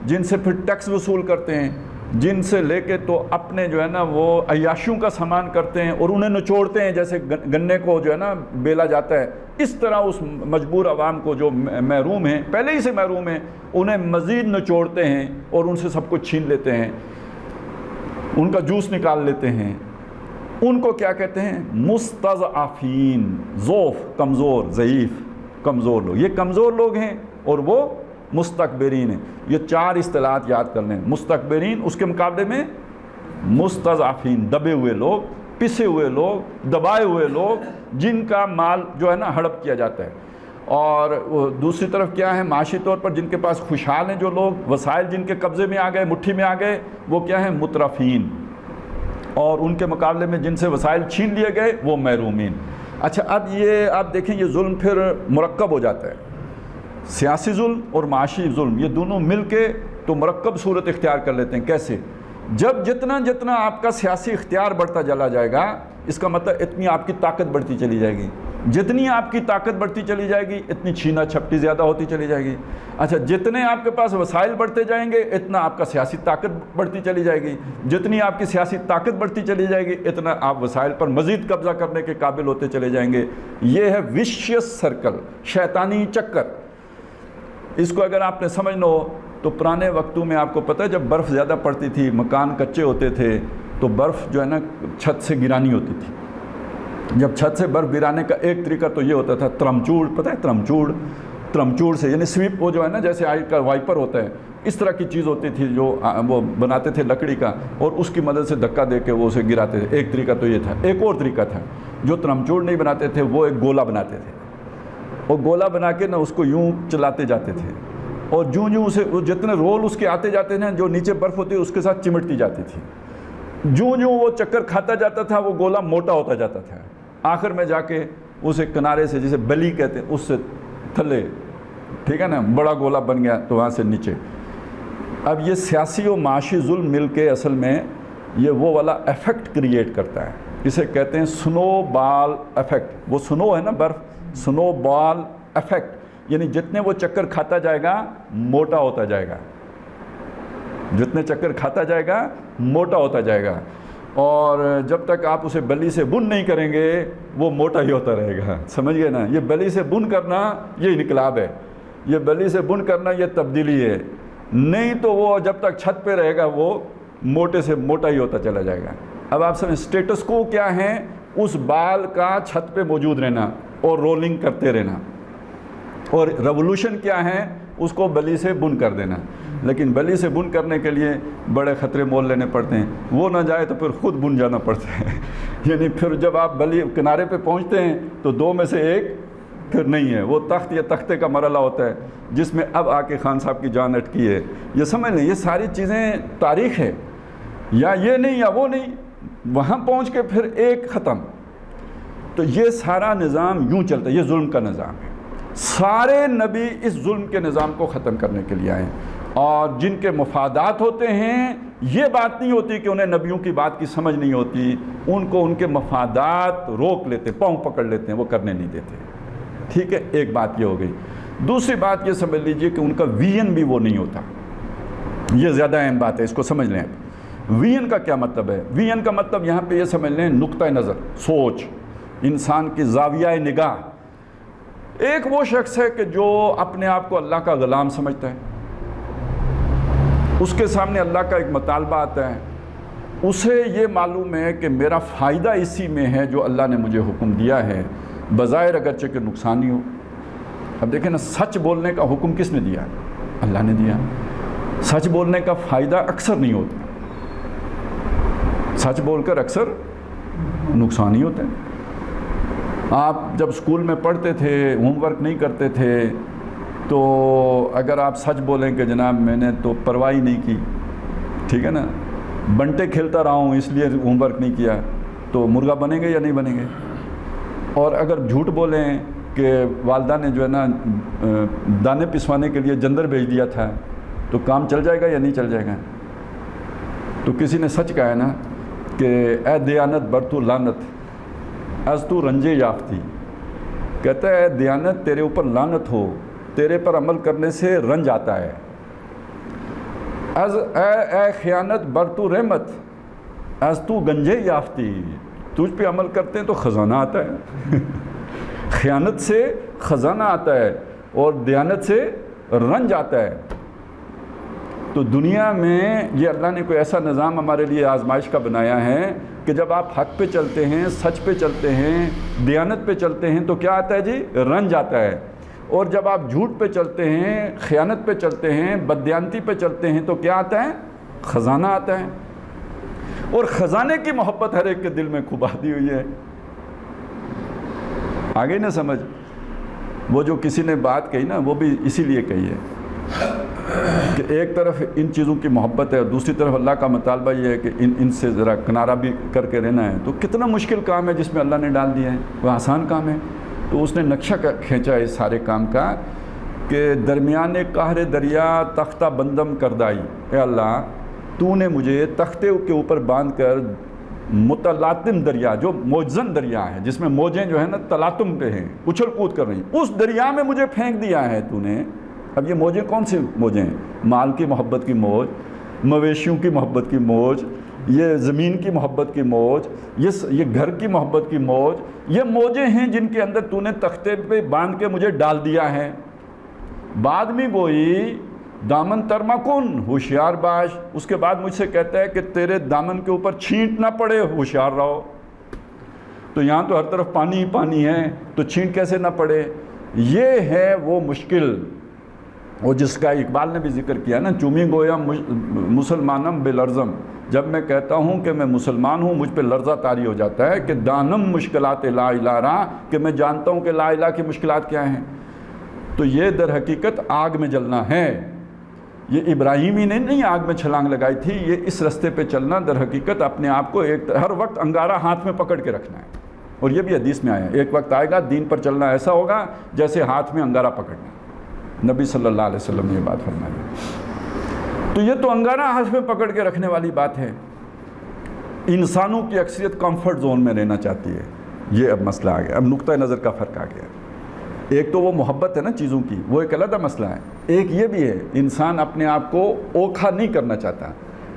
جن سے پھر ٹیکس وصول کرتے ہیں، جن سے لے کے تو اپنے جو ہے نا وہ عیاشیوں کا سامان کرتے ہیں اور انہیں نچوڑتے ہیں، جیسے گنے کو جو ہے نا بیلا جاتا ہے، اس طرح اس مجبور عوام کو جو محروم ہیں، پہلے ہی سے محروم ہیں، انہیں مزید نچوڑتے ہیں اور ان سے سب کچھ چھین لیتے ہیں، ان کا جوس نکال لیتے ہیں۔ ان کو کیا کہتے ہیں؟ مستضعفین، ضعف، کمزور، ضعیف، کمزور لوگ، یہ کمزور لوگ ہیں اور وہ مستکبرین ہیں۔ یہ چار اصطلاحات یاد کر لیں، مستکبرین، اس کے مقابلے میں مستضعفین، دبے ہوئے لوگ، پسے ہوئے لوگ، دبائے ہوئے لوگ، جن کا مال جو ہے نا ہڑپ کیا جاتا ہے۔ اور دوسری طرف کیا ہے؟ معاشی طور پر جن کے پاس خوشحال ہیں جو لوگ، وسائل جن کے قبضے میں آ گئے، مٹھی میں آ گئے، وہ کیا ہیں؟ مترفین۔ اور ان کے مقابلے میں جن سے وسائل چھین لیے گئے وہ محرومین۔ اچھا، اب یہ آپ دیکھیں، یہ ظلم پھر مرکب ہو جاتا ہے، سیاسی ظلم اور معاشی ظلم، یہ دونوں مل کے تو مرکب صورت اختیار کر لیتے ہیں۔ کیسے؟ جب جتنا آپ کا سیاسی اختیار بڑھتا چلا جائے گا، اس کا مطلب اتنی آپ کی طاقت بڑھتی چلی جائے گی، جتنی آپ کی طاقت بڑھتی چلی جائے گی اتنی چھینا چھپٹی زیادہ ہوتی چلی جائے گی۔ اچھا، جتنے آپ کے پاس وسائل بڑھتے جائیں گے اتنا آپ کا سیاسی طاقت بڑھتی چلی جائے گی، جتنی آپ کی سیاسی طاقت بڑھتی چلی جائے گی اتنا آپ وسائل پر مزید قبضہ کرنے کے قابل ہوتے چلے جائیں گے۔ یہ ہے وشیس سرکل، شیطانی چکر۔ اس کو اگر آپ نے سمجھنا ہو تو پرانے وقتوں میں آپ کو پتہ ہے جب برف زیادہ پڑتی تھی، مکان کچے ہوتے تھے، تو برف جو ہے نا چھت سے گرانی ہوتی تھی۔ جب چھت سے برف گرانے کا ایک طریقہ تو یہ ہوتا تھا ترمچوڑ، پتہ ہے ترمچوڑ سے، یعنی سویپ، وہ جو ہے نا جیسے آج کا وائپر ہوتا ہے، اس طرح کی چیز ہوتی تھی جو وہ بناتے تھے لکڑی کا، اور اس کی مدد سے دھکا دے کے وہ اسے گراتے تھے۔ ایک طریقہ تو یہ تھا۔ ایک اور طریقہ تھا، جو ترمچوڑ نہیں بناتے تھے وہ ایک گولا بناتے تھے، اور گولا بنا کے نا اس کو یوں چلاتے جاتے تھے، اور جوں اسے جتنے رول اس کے آتے جاتے ہیں، جو نیچے برف ہوتی ہے اس کے ساتھ چمٹتی جاتی تھی، جوں وہ چکر کھاتا جاتا تھا وہ گولا موٹا ہوتا جاتا تھا، آخر میں جا کے اسے کنارے سے، جسے بلی کہتے ہیں، اس سے تھلے، ٹھیک ہے نا، بڑا گولا بن گیا تو وہاں سے نیچے۔ اب یہ سیاسی و معاشی ظلم مل کے اصل میں یہ وہ والا ایفیکٹ کریٹ کرتا ہے، اسے کہتے ہیں سنو بال ایفیکٹ۔ وہ سنو ہے نا برف، سنو بال ایفیکٹ، یعنی جتنے وہ چکر کھاتا جائے گا موٹا ہوتا جائے گا، جتنے چکر کھاتا جائے گا موٹا ہوتا جائے گا، اور جب تک آپ اسے بلی سے بن نہیں کریں گے وہ موٹا ہی ہوتا رہے گا۔ سمجھ گئے نا؟ یہ بلی سے بن کرنا یہ انقلاب ہے، یہ بلی سے بن کرنا یہ تبدیلی ہے، نہیں تو وہ جب تک چھت پہ رہے گا وہ موٹے سے موٹا ہی ہوتا چلا جائے گا۔ اب آپ سمجھیں سٹیٹس کو کیا ہے؟ اس بال کا چھت پہ موجود رہنا اور رولنگ کرتے رہنا، اور ریولوشن کیا ہے؟ اس کو بلی سے بن کر دینا۔ لیکن بلی سے بن کرنے کے لیے بڑے خطرے مول لینے پڑتے ہیں، وہ نہ جائے تو پھر خود بن جانا پڑتا ہے یعنی پھر جب آپ بلی کنارے پہ پہنچتے ہیں تو دو میں سے ایک پھر نہیں ہے، وہ تخت یا تختے کا مرحلہ ہوتا ہے جس میں اب آ کے خان صاحب کی جان اٹکی ہے۔ یہ سمجھ لیں، یہ ساری چیزیں تاریخ ہے، یا یہ نہیں یا وہ نہیں، وہاں پہنچ کے پھر ایک ختم۔ تو یہ سارا نظام یوں چلتا ہے، یہ ظلم کا نظام ہے۔ سارے نبی اس ظلم کے نظام کو ختم کرنے کے لیے آئے ہیں، اور جن کے مفادات ہوتے ہیں، یہ بات نہیں ہوتی کہ انہیں نبیوں کی بات کی سمجھ نہیں ہوتی، ان کو ان کے مفادات روک لیتے، پاؤں پکڑ لیتے ہیں، وہ کرنے نہیں دیتے۔ ٹھیک ہے، ایک بات یہ ہو گئی۔ دوسری بات یہ سمجھ لیجئے کہ ان کا ویژن بھی وہ نہیں ہوتا، یہ زیادہ اہم بات ہے، اس کو سمجھ لیں۔ ویژن کا کیا مطلب ہے؟ ویژن کا مطلب یہاں پہ یہ سمجھ لیں نقطہ نظر، سوچ، انسان کی زاویہ نگاہ۔ ایک وہ شخص ہے کہ جو اپنے آپ کو اللہ کا غلام سمجھتا ہے، اس کے سامنے اللہ کا ایک مطالبہ آتا ہے، اسے یہ معلوم ہے کہ میرا فائدہ اسی میں ہے جو اللہ نے مجھے حکم دیا ہے، بظاہر اگرچہ کہ نقصان ہی ہو۔ اب دیکھیں نا، سچ بولنے کا حکم کس نے دیا؟ اللہ نے دیا۔ سچ بولنے کا فائدہ اکثر نہیں ہوتا، سچ بول کر اکثر نقصان ہی ہوتا ہے۔ آپ جب اسکول میں پڑھتے تھے، ہوم ورک نہیں کرتے تھے، تو اگر آپ سچ بولیں کہ جناب میں نے تو پرواہ نہیں کی، ٹھیک ہے نا، بنٹے کھیلتا رہا ہوں اس لیے ہوم ورک نہیں کیا، تو مرغا بنیں گے یا نہیں بنیں گے؟ اور اگر جھوٹ بولیں کہ والدہ نے جو ہے نا دانے پسوانے کے لیے جندر بھیج دیا تھا، تو کام چل جائے گا یا نہیں چل جائے گا؟ تو کسی نے سچ کہا ہے نا کہ اے دیانت بر تو لعنت از تو رنجے یافتی، کہتا ہے اے دیانت تیرے اوپر لعنت ہو، تیرے پر عمل کرنے سے رنج آتا ہے۔ از اے خیانت بر تو رحمت از تو گنجے یافتی، تجھ پہ عمل کرتے ہیں تو خزانہ آتا ہے خیانت سے خزانہ آتا ہے اور دیانت سے رنج آتا ہے۔ تو دنیا میں یہ اللہ نے کوئی ایسا نظام ہمارے لیے آزمائش کا بنایا ہے کہ جب آپ حق پہ چلتے ہیں، سچ پہ چلتے ہیں، دیانت پہ چلتے ہیں تو کیا آتا ہے جی؟ رنج آتا ہے۔ اور جب آپ جھوٹ پہ چلتے ہیں، خیانت پہ چلتے ہیں، بددیانتی پہ چلتے ہیں تو کیا آتا ہے؟ خزانہ آتا ہے۔ اور خزانے کی محبت ہر ایک کے دل میں خوب آتی ہوئی ہے۔ آگے نہ سمجھ، وہ جو کسی نے بات کہی نا، وہ بھی اسی لیے کہی ہے کہ ایک طرف ان چیزوں کی محبت ہے اور دوسری طرف اللہ کا مطالبہ یہ ہے کہ ان سے ذرا کنارہ بھی کر کے رہنا ہے۔ تو کتنا مشکل کام ہے جس میں اللہ نے ڈال دیا ہے، وہ آسان کام ہے۔ تو اس نے نقشہ کھینچا ہے اس سارے کام کا کہ درمیان قہر دریا تختہ بندم کردائی، اے اللہ تو نے مجھے تختے کے اوپر باندھ کر متلاطم دریا، جو موجزن دریا ہے جس میں موجیں جو ہے نا تلاطم پہ ہیں، اچھل کود کر رہی ہیں، اس دریا میں مجھے پھینک دیا ہے تو نے۔ اب یہ موجیں کون سی موجیں ہیں؟ مال کی محبت کی موج، مویشیوں کی محبت کی موج، یہ زمین کی محبت کی موج، یہ گھر کی محبت کی موج، یہ موجیں ہیں جن کے اندر تو نے تختے پہ باندھ کے مجھے ڈال دیا ہے۔ بعد میں گوئی دامن ترما کن، ہوشیار باش، اس کے بعد مجھ سے کہتا ہے کہ تیرے دامن کے اوپر چھینٹ نہ پڑے، ہوشیار رہو۔ تو یہاں تو ہر طرف پانی ہی پانی ہے، تو چھینٹ کیسے نہ پڑے؟ یہ ہے وہ مشکل، وہ جس کا اقبال نے بھی ذکر کیا نا، چومی گویا مسلمانم بے لرزم، جب میں کہتا ہوں کہ میں مسلمان ہوں مجھ پہ لرزہ طاری ہو جاتا ہے کہ دانم مشکلات لا الہ را، کہ میں جانتا ہوں کہ لا الہ کی مشکلات کیا ہیں۔ تو یہ در حقیقت آگ میں جلنا ہے۔ یہ ابراہیمی نے نہیں آگ میں چھلانگ لگائی تھی، یہ اس رستے پہ چلنا در حقیقت اپنے آپ کو ہر وقت انگارہ ہاتھ میں پکڑ کے رکھنا ہے۔ اور یہ بھی حدیث میں آیا ہے، ایک وقت آئے گا دین پر چلنا ایسا ہوگا جیسے ہاتھ میں انگارہ پکڑنا، نبی صلی اللہ علیہ وسلم نے یہ بات فرمائی۔ تو یہ تو انگارہ ہاتھ میں پکڑ کے رکھنے والی بات ہے۔ انسانوں کی اکثریت کمفرٹ زون میں رہنا چاہتی ہے، یہ اب مسئلہ آ گیا، اب نقطہ نظر کا فرق آ گیا۔ ایک تو وہ محبت ہے نا چیزوں کی، وہ ایک علیحدہ مسئلہ ہے۔ ایک یہ بھی ہے، انسان اپنے آپ کو اوکھا نہیں کرنا چاہتا،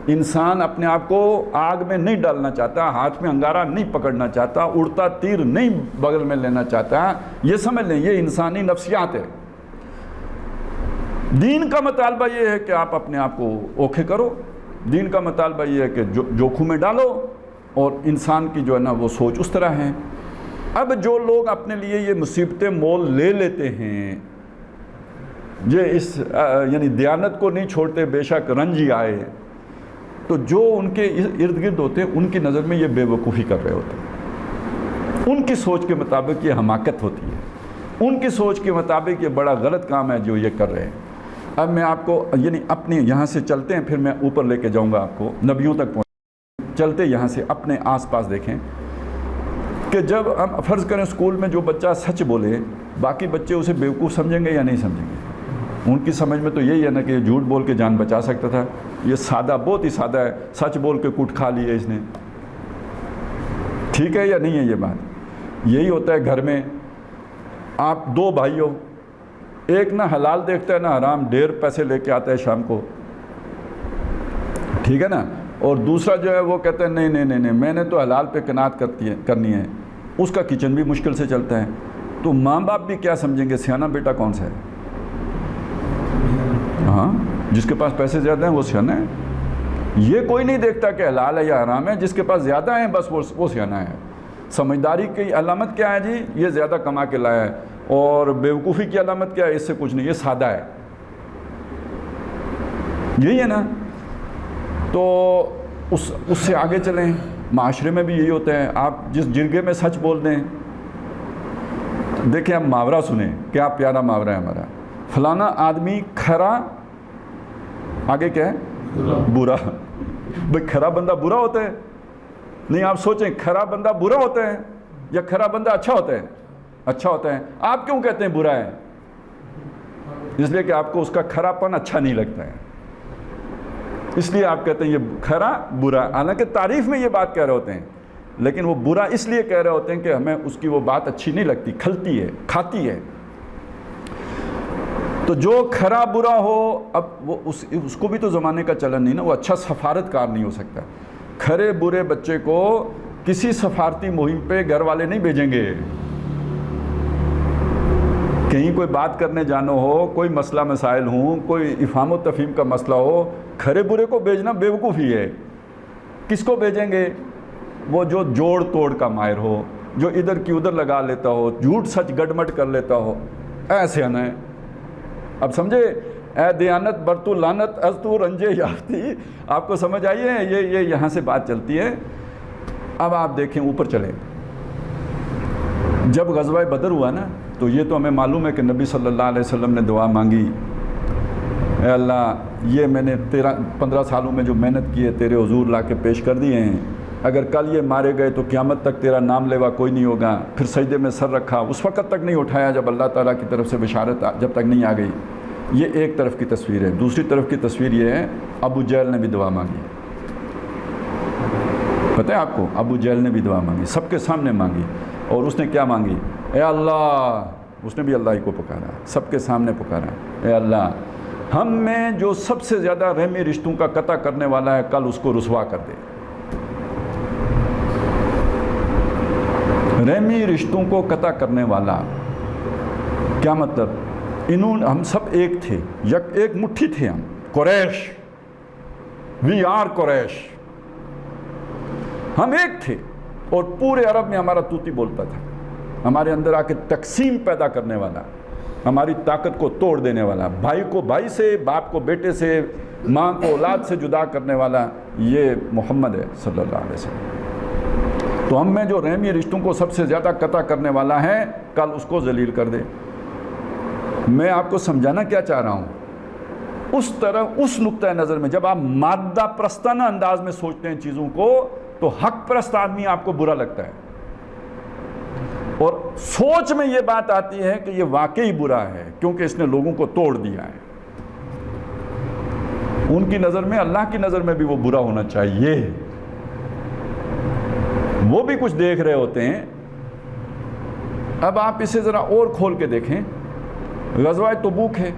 انسان اپنے آپ کو آگ میں نہیں ڈالنا چاہتا، ہاتھ میں انگارہ نہیں پکڑنا چاہتا، اڑتا تیر نہیں بغل میں لینا چاہتا۔ یہ سمجھ لیں یہ انسانی نفسیات ہے۔ دین کا مطالبہ یہ ہے کہ آپ اپنے آپ کو اوکھے کرو، دین کا مطالبہ یہ ہے کہ جوکھوں میں ڈالو، اور انسان کی جو ہے نا وہ سوچ اس طرح ہے۔ اب جو لوگ اپنے لیے یہ مصیبتیں مول لے لیتے ہیں، یہ اس یعنی دیانت کو نہیں چھوڑتے بے شک رنج ہی آئے. تو جو ان کے ارد گرد ہوتے ہیں ان کی نظر میں یہ بے وقوفی کر رہے ہوتے ہیں. ان کی سوچ کے مطابق یہ حماقت ہوتی ہے, ان کی سوچ کے مطابق یہ بڑا غلط کام ہے جو یہ کر رہے ہیں. اب میں آپ کو یعنی اپنے یہاں سے چلتے ہیں, پھر میں اوپر لے کے جاؤں گا آپ کو, نبیوں تک چلتے یہاں سے اپنے آس پاس دیکھیں کہ جب ہم فرض کریں اسکول میں جو بچہ سچ بولے, باقی بچے اسے بیوقوف سمجھیں گے یا نہیں سمجھیں گے؟ ان کی سمجھ میں تو یہی ہے نا کہ یہ جھوٹ بول کے جان بچا سکتا تھا, یہ سادہ, بہت ہی سادہ ہے, سچ بول کے کوٹ کھا لی ہے اس نے. ٹھیک ہے یا نہیں ہے یہ بات؟ یہی ہوتا ہے گھر میں. آپ دو بھائی ہو, ایک نہ حلال دیکھتا ہے نہ حرام, ڈھیر پیسے لے کے آتا ہے شام کو, ٹھیک ہے نا, اور دوسرا جو ہے وہ کہتا ہے نہیں نہیں نہیں نہیں میں نے تو حلال پہ قناعت کرنی ہے. اس کا کچن بھی مشکل سے چلتا ہے. تو ماں باپ بھی کیا سمجھیں گے, سیانا بیٹا کون سا ہے؟ ہاں, جس کے پاس پیسے زیادہ ہیں وہ سیانا ہے. یہ کوئی نہیں دیکھتا کہ حلال ہے یا حرام ہے, جس کے پاس زیادہ ہیں بس وہ سیانا ہے. سمجھداری کی علامت کیا ہے جی؟ یہ زیادہ کما کے لایا ہے. اور بیوقوفی کی علامت کیا ہے؟ اس سے کچھ نہیں, یہ سادہ ہے. یہی ہے نا. تو اس سے آگے چلیں. معاشرے میں بھی یہی ہوتا ہے. آپ جس جرگے میں سچ بول دیں, دیکھیں آپ محاورہ سنیں, کیا پیارا محاورہ ہے ہمارا. فلانا آدمی کھرا, آگے کیا ہے؟ برا. بھئی کھرا بندہ برا ہوتا ہے؟ نہیں, آپ سوچیں کھرا بندہ برا ہوتا ہے یا کھرا بندہ اچھا ہوتا ہے؟ اچھا ہوتا ہے. آپ کیوں کہتے ہیں برا ہے؟ اس لیے کہ آپ کو اس کا کھرا پن اچھا نہیں لگتا ہے, اس لیے آپ کہتے ہیں یہ کھرا برا. حالانکہ تعریف میں یہ بات کہہ رہے ہوتے ہیں, لیکن وہ برا اس لیے کہہ رہے ہوتے ہیں کہ ہمیں اس کی وہ بات اچھی نہیں لگتی, کھلتی ہے, کھاتی ہے. تو جو کھرا برا ہو, اب وہ اس کو بھی تو زمانے کا چلن نہیں نا, وہ اچھا سفارتکار نہیں ہو سکتا. کھرے برے بچے کو کسی سفارتی مہم پہ گھر والے نہیں بھیجیں گے. کہیں کوئی بات کرنے جانا ہو, کوئی مسئلہ مسائل ہوں, کوئی افہام و تفہیم کا مسئلہ ہو, کھرے برے کو بھیجنا بیوقوفی ہے. کس کو بھیجیں گے؟ وہ جو جوڑ توڑ کا ماہر ہو, جو ادھر کی ادھر لگا لیتا ہو, جھوٹ سچ گڈمٹ کر لیتا ہو, ایسے آنا ہے. اب سمجھے, اے دیانت برتو لانت از تو رنجے یافتی. آپ کو سمجھ آئی ہے؟ یہ یہاں سے بات چلتی ہے. اب آپ دیکھیں اوپر چلیں. جب غزوہ بدر ہوا نا, تو یہ تو ہمیں معلوم ہے کہ نبی صلی اللہ علیہ وسلم نے دعا مانگی, اے اللہ یہ میں نے 15 سالوں میں جو محنت کی ہے تیرے حضور لا کے پیش کر دیے ہیں, اگر کل یہ مارے گئے تو قیامت تک تیرا نام لیوا کوئی نہیں ہوگا. پھر سجدے میں سر رکھا, اس وقت تک نہیں اٹھایا جب اللہ تعالیٰ کی طرف سے بشارت جب تک نہیں آ گئی. یہ ایک طرف کی تصویر ہے. دوسری طرف کی تصویر یہ ہے, ابو جہل نے بھی دعا مانگی. پتہ ہے آپ کو, ابو جہل نے بھی دعا مانگی, سب کے سامنے مانگی. اور اس نے کیا مانگی؟ اے اللہ, اس نے بھی اللہ ہی کو پکارا, سب کے سامنے پکارا, اے اللہ ہم میں جو سب سے زیادہ رحمی رشتوں کا قطع کرنے والا ہے, کل اس کو رسوا کر دے. رحمی رشتوں کو قطع کرنے والا کیا مطلب؟ ہم سب ایک تھے, ایک مٹھی تھے ہم, قریش, وی آر قریش, ہم ایک تھے. اور پورے عرب میں ہمارا طوطی بولتا تھا. ہمارے اندر آ کے تقسیم پیدا کرنے والا, ہماری طاقت کو توڑ دینے والا, بھائی کو بھائی سے, باپ کو بیٹے سے, ماں کو اولاد سے جدا کرنے والا, یہ محمد ہے صلی اللہ علیہ وسلم. تو ہم میں جو رحمی رشتوں کو سب سے زیادہ قطع کرنے والا ہے, کل اس کو ذلیل کر دے. میں آپ کو سمجھانا کیا چاہ رہا ہوں, اس طرح اس نقطۂ نظر میں جب آپ مادہ پرستانہ انداز میں سوچتے ہیں چیزوں کو, تو حق پرست آدمی آپ کو برا لگتا ہے. اور سوچ میں یہ بات آتی ہے کہ یہ واقعی برا ہے کیونکہ اس نے لوگوں کو توڑ دیا ہے. ان کی نظر میں, اللہ کی نظر میں بھی وہ برا ہونا چاہیے. وہ بھی کچھ دیکھ رہے ہوتے ہیں. اب آپ اسے ذرا اور کھول کے دیکھیں. غزوہ تبوک ہے,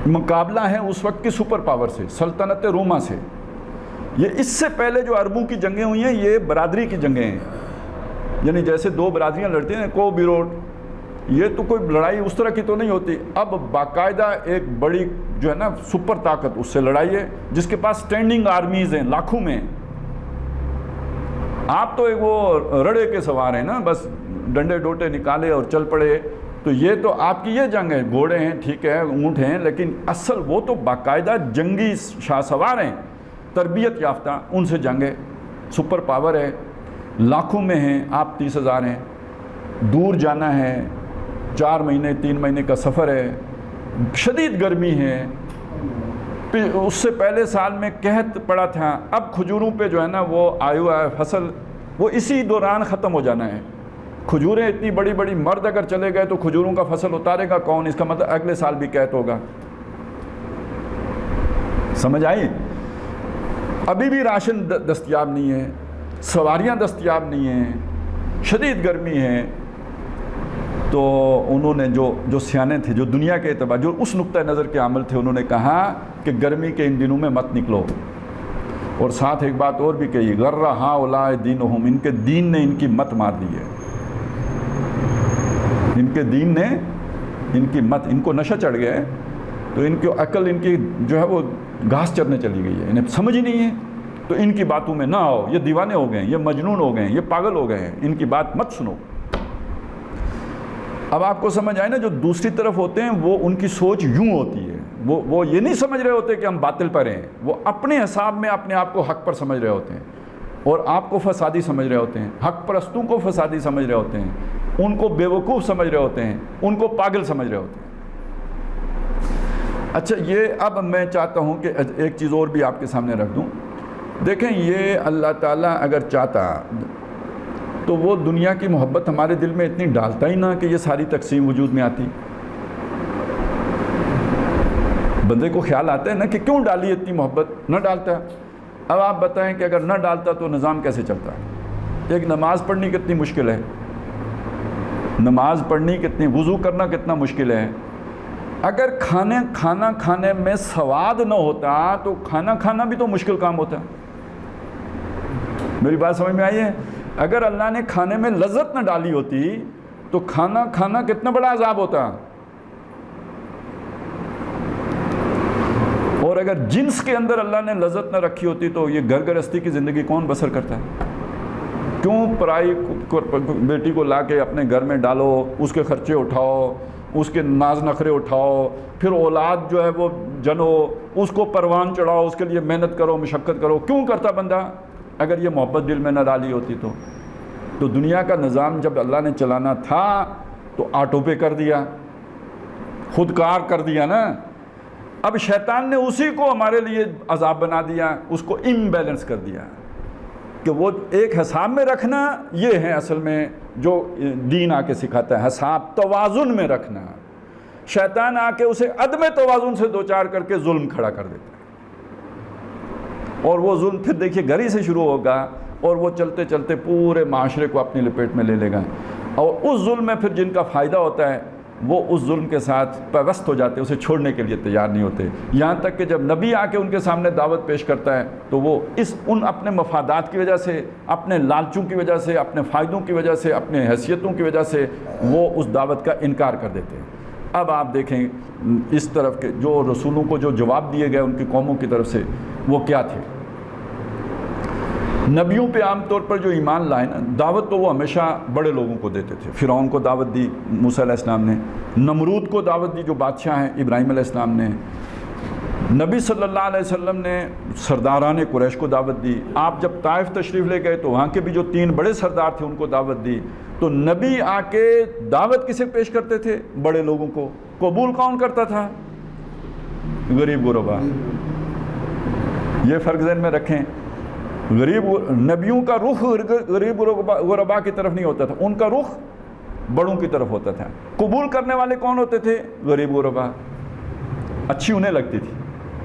مقابلہ ہے اس وقت کی سپر پاور سے, سلطنت روما سے. یہ اس سے پہلے جو عربوں کی جنگیں ہوئی ہیں یہ برادری کی جنگیں ہیں. یعنی جیسے دو برادریاں لڑتی ہیں کو بیروٹ, یہ تو کوئی لڑائی اس طرح کی تو نہیں ہوتی. اب باقاعدہ ایک بڑی جو ہے نا سپر طاقت, اس سے لڑائی ہے جس کے پاس سٹینڈنگ آرمیز ہیں لاکھوں میں. آپ تو ایک وہ رڑے کے سوار ہیں نا, بس ڈنڈے ڈوٹے نکالے اور چل پڑے. تو یہ تو آپ کی یہ جنگ ہے، گھوڑے ہیں ٹھیک ہے، اونٹ ہیں، لیکن اصل وہ تو باقاعدہ جنگی شاہ سوار ہیں، تربیت یافتہ، ان سے جنگ ہے، سپر پاور ہے، لاکھوں میں ہیں، آپ 30,000 ہیں، دور جانا ہے، 4 مہینے 3 مہینے کا سفر ہے، شدید گرمی ہے، اس سے پہلے سال میں قحط پڑا تھا، اب کھجوروں پہ جو ہے نا وہ آیا ہوا ہے فصل، وہ اسی دوران ختم ہو جانا ہے۔ کھجوریں اتنی بڑی بڑی، مرد اگر چلے گئے تو کھجوروں کا فصل اتارے گا کون؟ اس کا مطلب اگلے سال بھی قحط ہوگا۔ سمجھ آئی؟ ابھی بھی راشن دستیاب نہیں ہے، سواریاں دستیاب نہیں ہیں، شدید گرمی ہے۔ تو انہوں نے جو سیانے تھے، جو دنیا کے اعتبار، جو اس نقطہ نظر کے عامل تھے، انہوں نے کہا کہ گرمی کے ان دنوں میں مت نکلو، اور ساتھ ایک بات اور بھی کہی، غر ہؤلاء دینہم، ان کے دین نے ان کی مت مار دی ہے، ان کے دین نے ان کی مت، ان کو نشہ چڑھ گیا ہے، تو ان کی عقل، ان کی جو ہے وہ گھاس چرنے چلی گئی ہے، انہیں سمجھ ہی نہیں ہے، تو ان کی باتوں میں نہ آؤ، یہ دیوانے ہو گئے ہیں، یہ مجنون ہو گئے ہیں، یہ پاگل ہو گئے ہیں، ان کی بات مت سنو۔ اب آپ کو سمجھ آئے نا، جو دوسری طرف ہوتے ہیں وہ ان کی سوچ یوں ہوتی ہے، وہ یہ نہیں سمجھ رہے ہوتے کہ ہم باطل پر ہیں، وہ اپنے حساب میں اپنے آپ کو حق پر سمجھ رہے ہوتے ہیں، اور آپ کو فسادی سمجھ رہے ہوتے ہیں، حق پرستوں کو فسادی سمجھ رہے ہوتے ہیں، ان کو بے وقوف سمجھ رہے ہوتے ہیں، ان کو پاگل سمجھ رہے ہوتے ہیں۔ اچھا، یہ اب میں چاہتا ہوں کہ ایک چیز اور بھی آپ کے سامنے رکھ دوں۔ دیکھیں، یہ اللہ تعالیٰ اگر چاہتا تو وہ دنیا کی محبت ہمارے دل میں اتنی ڈالتا ہی نہ کہ یہ ساری تقسیم وجود میں آتی۔ بندے کو خیال آتا ہے نا کہ کیوں ڈالی اتنی محبت، نہ ڈالتا۔ اب آپ بتائیں کہ اگر نہ ڈالتا تو نظام کیسے چلتا؟ ایک نماز پڑھنی کتنی مشکل ہے، نماز پڑھنی کتنی، وضو کرنا کتنا مشکل ہے۔ اگر کھانا کھانے میں سواد نہ ہوتا تو کھانا کھانا بھی تو مشکل کام ہوتا۔ میری بات سمجھ میں آئی ہے؟ اگر اللہ نے کھانے میں لذت نہ ڈالی ہوتی تو کھانا کھانا کتنا بڑا عذاب ہوتا۔ اور اگر جنس کے اندر اللہ نے لذت نہ رکھی ہوتی تو یہ گھر گرہستی کی زندگی کون بسر کرتا ہے؟ کیوں پرائی بیٹی کو لا کے اپنے گھر میں ڈالو، اس کے خرچے اٹھاؤ، اس کے ناز نخرے اٹھاؤ، پھر اولاد جو ہے وہ جنو، اس کو پروان چڑھاؤ، اس کے لیے محنت کرو، مشقت کرو، کیوں کرتا بندہ؟ اگر یہ محبت دل میں نہ ڈالی ہوتی تو دنیا کا نظام جب اللہ نے چلانا تھا تو آٹو پے کر دیا، خود کار کر دیا نا۔ اب شیطان نے اسی کو ہمارے لیے عذاب بنا دیا، اس کو امبیلنس کر دیا کہ وہ ایک حساب میں رکھنا، یہ ہے اصل میں جو دین آ کے سکھاتا ہے، حساب توازن میں رکھنا۔ شیطان آ کے اسے عدم توازن سے دوچار کر کے ظلم کھڑا کر دیتا ہے، اور وہ ظلم پھر دیکھیے گھر ہی سے شروع ہوگا، اور وہ چلتے چلتے پورے معاشرے کو اپنی لپیٹ میں لے لے گا، اور اس ظلم میں پھر جن کا فائدہ ہوتا ہے وہ اس ظلم کے ساتھ پیوست ہو جاتے، اسے چھوڑنے کے لیے تیار نہیں ہوتے، یہاں تک کہ جب نبی آ کے ان کے سامنے دعوت پیش کرتا ہے تو وہ ان اپنے مفادات کی وجہ سے، اپنے لالچوں کی وجہ سے، اپنے فائدوں کی وجہ سے، اپنے حیثیتوں کی وجہ سے وہ اس دعوت کا انکار کر دیتے ہیں۔ اب آپ دیکھیں اس طرف کے جو رسولوں کو جو جواب دیے گئے ان کی قوموں کی طرف سے، وہ کیا تھے؟ نبیوں پہ عام طور پر جو ایمان لائے نا، دعوت تو وہ ہمیشہ بڑے لوگوں کو دیتے تھے۔ فرعون کو دعوت دی موسیٰ علیہ السلام نے، نمرود کو دعوت دی جو بادشاہ ہیں ابراہیم علیہ السلام نے، نبی صلی اللہ علیہ وسلم نے سرداران قریش کو دعوت دی۔ آپ جب طائف تشریف لے گئے تو وہاں کے بھی جو 3 بڑے سردار تھے ان کو دعوت دی۔ تو نبی آ کے دعوت کسے پیش کرتے تھے؟ بڑے لوگوں کو۔ قبول کون کرتا تھا؟ غریب غربا۔ یہ فرق ذہن میں رکھیں، غریب نبیوں کا رخ غریب غربا کی طرف نہیں ہوتا تھا، ان کا رخ بڑوں کی طرف ہوتا تھا۔ قبول کرنے والے کون ہوتے تھے؟ غریب غربا۔ اچھی انہیں لگتی تھی،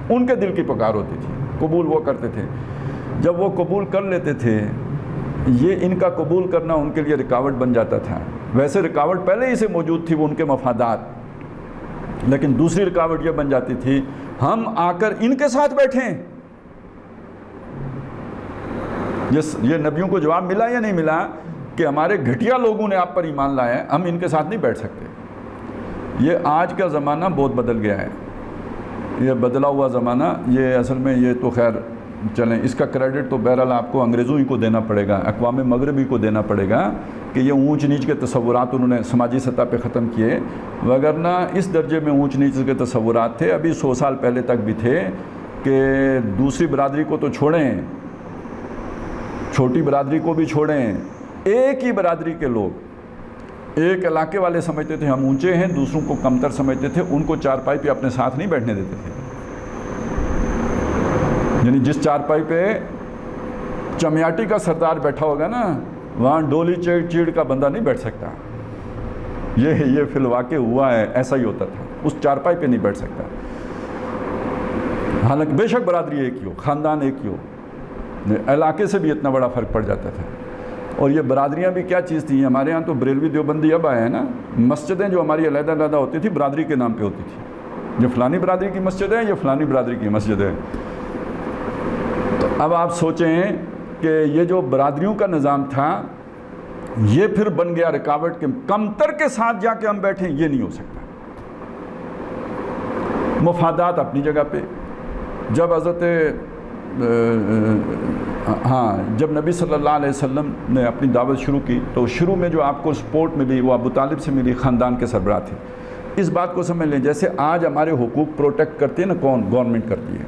ان کے دل کی پکار ہوتی تھی، قبول وہ کرتے تھے۔ جب وہ قبول کر لیتے تھے، یہ ان کا قبول کرنا ان کے لیے رکاوٹ بن جاتا تھا۔ ویسے رکاوٹ پہلے ہی سے موجود تھی، وہ ان کے مفادات، لیکن دوسری رکاوٹ یہ بن جاتی تھی ہم آ کر ان کے ساتھ بیٹھیں۔ یہ نبیوں کو جواب ملا یا نہیں ملا کہ ہمارے گھٹیا لوگوں نے آپ پر ایمان لایا ہے، ہم ان کے ساتھ نہیں بیٹھ سکتے۔ یہ آج کا زمانہ بہت بدل گیا ہے، یہ بدلا ہوا زمانہ، یہ اصل میں یہ تو خیر چلیں اس کا کریڈٹ تو بہرحال آپ کو انگریزوں ہی کو دینا پڑے گا، اقوام مغربی کو دینا پڑے گا کہ یہ اونچ نیچ کے تصورات انہوں نے سماجی سطح پہ ختم کیے، وگرنہ اس درجے میں اونچ نیچ کے تصورات تھے، ابھی 100 سال پہلے تک بھی تھے کہ دوسری برادری کو تو چھوڑیں، چھوٹی برادری کو بھی چھوڑیں، ایک ہی برادری کے لوگ ایک علاقے والے سمجھتے تھے ہم اونچے ہیں، دوسروں کو کمتر سمجھتے تھے، ان کو چارپائی پہ اپنے ساتھ نہیں بیٹھنے دیتے تھے۔ یعنی جس چارپائی پہ چمیاٹی کا سردار بیٹھا ہوگا نا، وہاں ڈولی چیڑ کا بندہ نہیں بیٹھ سکتا۔ یہ فی الواقع ہوا ہے، ایسا ہی ہوتا تھا، اس چارپائی پہ نہیں بیٹھ سکتا، حالانکہ بے شک برادری ایک ہی ہو، خاندان ایک ہی ہو، علاقے سے بھی اتنا بڑا فرق پڑ جاتا تھا۔ اور یہ برادریاں بھی کیا چیز تھیں، ہمارے ہاں تو بریلوی دیوبندی اب آئے ہیں نا، مسجدیں جو ہماری علیحدہ علیحدہ ہوتی تھی برادری کے نام پہ ہوتی تھی، یہ فلانی برادری کی مسجد ہے، یہ فلانی برادری کی مسجد ہے۔ تو اب آپ سوچیں کہ یہ جو برادریوں کا نظام تھا یہ پھر بن گیا رکاوٹ کے کمتر کے ساتھ جا کے ہم بیٹھیں، یہ نہیں ہو سکتا۔ مفادات اپنی جگہ پہ، جب جب نبی صلی اللہ علیہ وسلم نے اپنی دعوت شروع کی تو شروع میں جو آپ کو سپورٹ ملی وہ ابو طالب سے ملی، خاندان کے سربراہ تھے۔ اس بات کو سمجھ لیں، جیسے آج ہمارے حقوق پروٹیکٹ کرتی ہے نا، کون؟ گورنمنٹ کرتی ہے،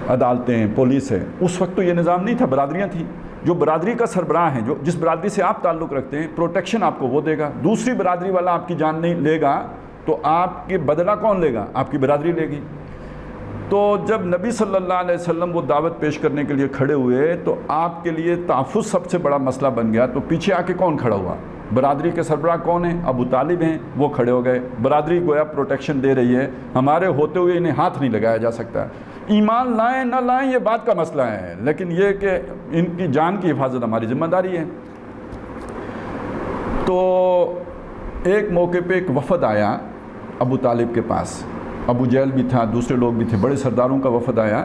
عدالتیں، پولیس ہے۔ اس وقت تو یہ نظام نہیں تھا، برادریاں تھیں۔ جو برادری کا سربراہ ہے، جو جس برادری سے آپ تعلق رکھتے ہیں، پروٹیکشن آپ کو وہ دے گا۔ دوسری برادری والا آپ کی جان نہیں لے گا تو آپ کی بدلہ کون لے گا؟ آپ کی برادری لے گی۔ تو جب نبی صلی اللہ علیہ وسلم وہ دعوت پیش کرنے کے لیے کھڑے ہوئے تو آپ کے لیے تحفظ سب سے بڑا مسئلہ بن گیا۔ تو پیچھے آ کے کون کھڑا ہوا؟ برادری کے سربراہ کون ہیں؟ ابو طالب ہیں، وہ کھڑے ہو گئے۔ برادری گویا پروٹیکشن دے رہی ہے، ہمارے ہوتے ہوئے انہیں ہاتھ نہیں لگایا جا سکتا۔ ایمان لائیں نہ لائیں یہ بات کا مسئلہ ہے، لیکن یہ کہ ان کی جان کی حفاظت ہماری ذمہ داری ہے۔ تو ایک موقع پہ ایک وفد آیا ابو طالب کے پاس، ابو جہل بھی تھا، دوسرے لوگ بھی تھے، بڑے سرداروں کا وفد آیا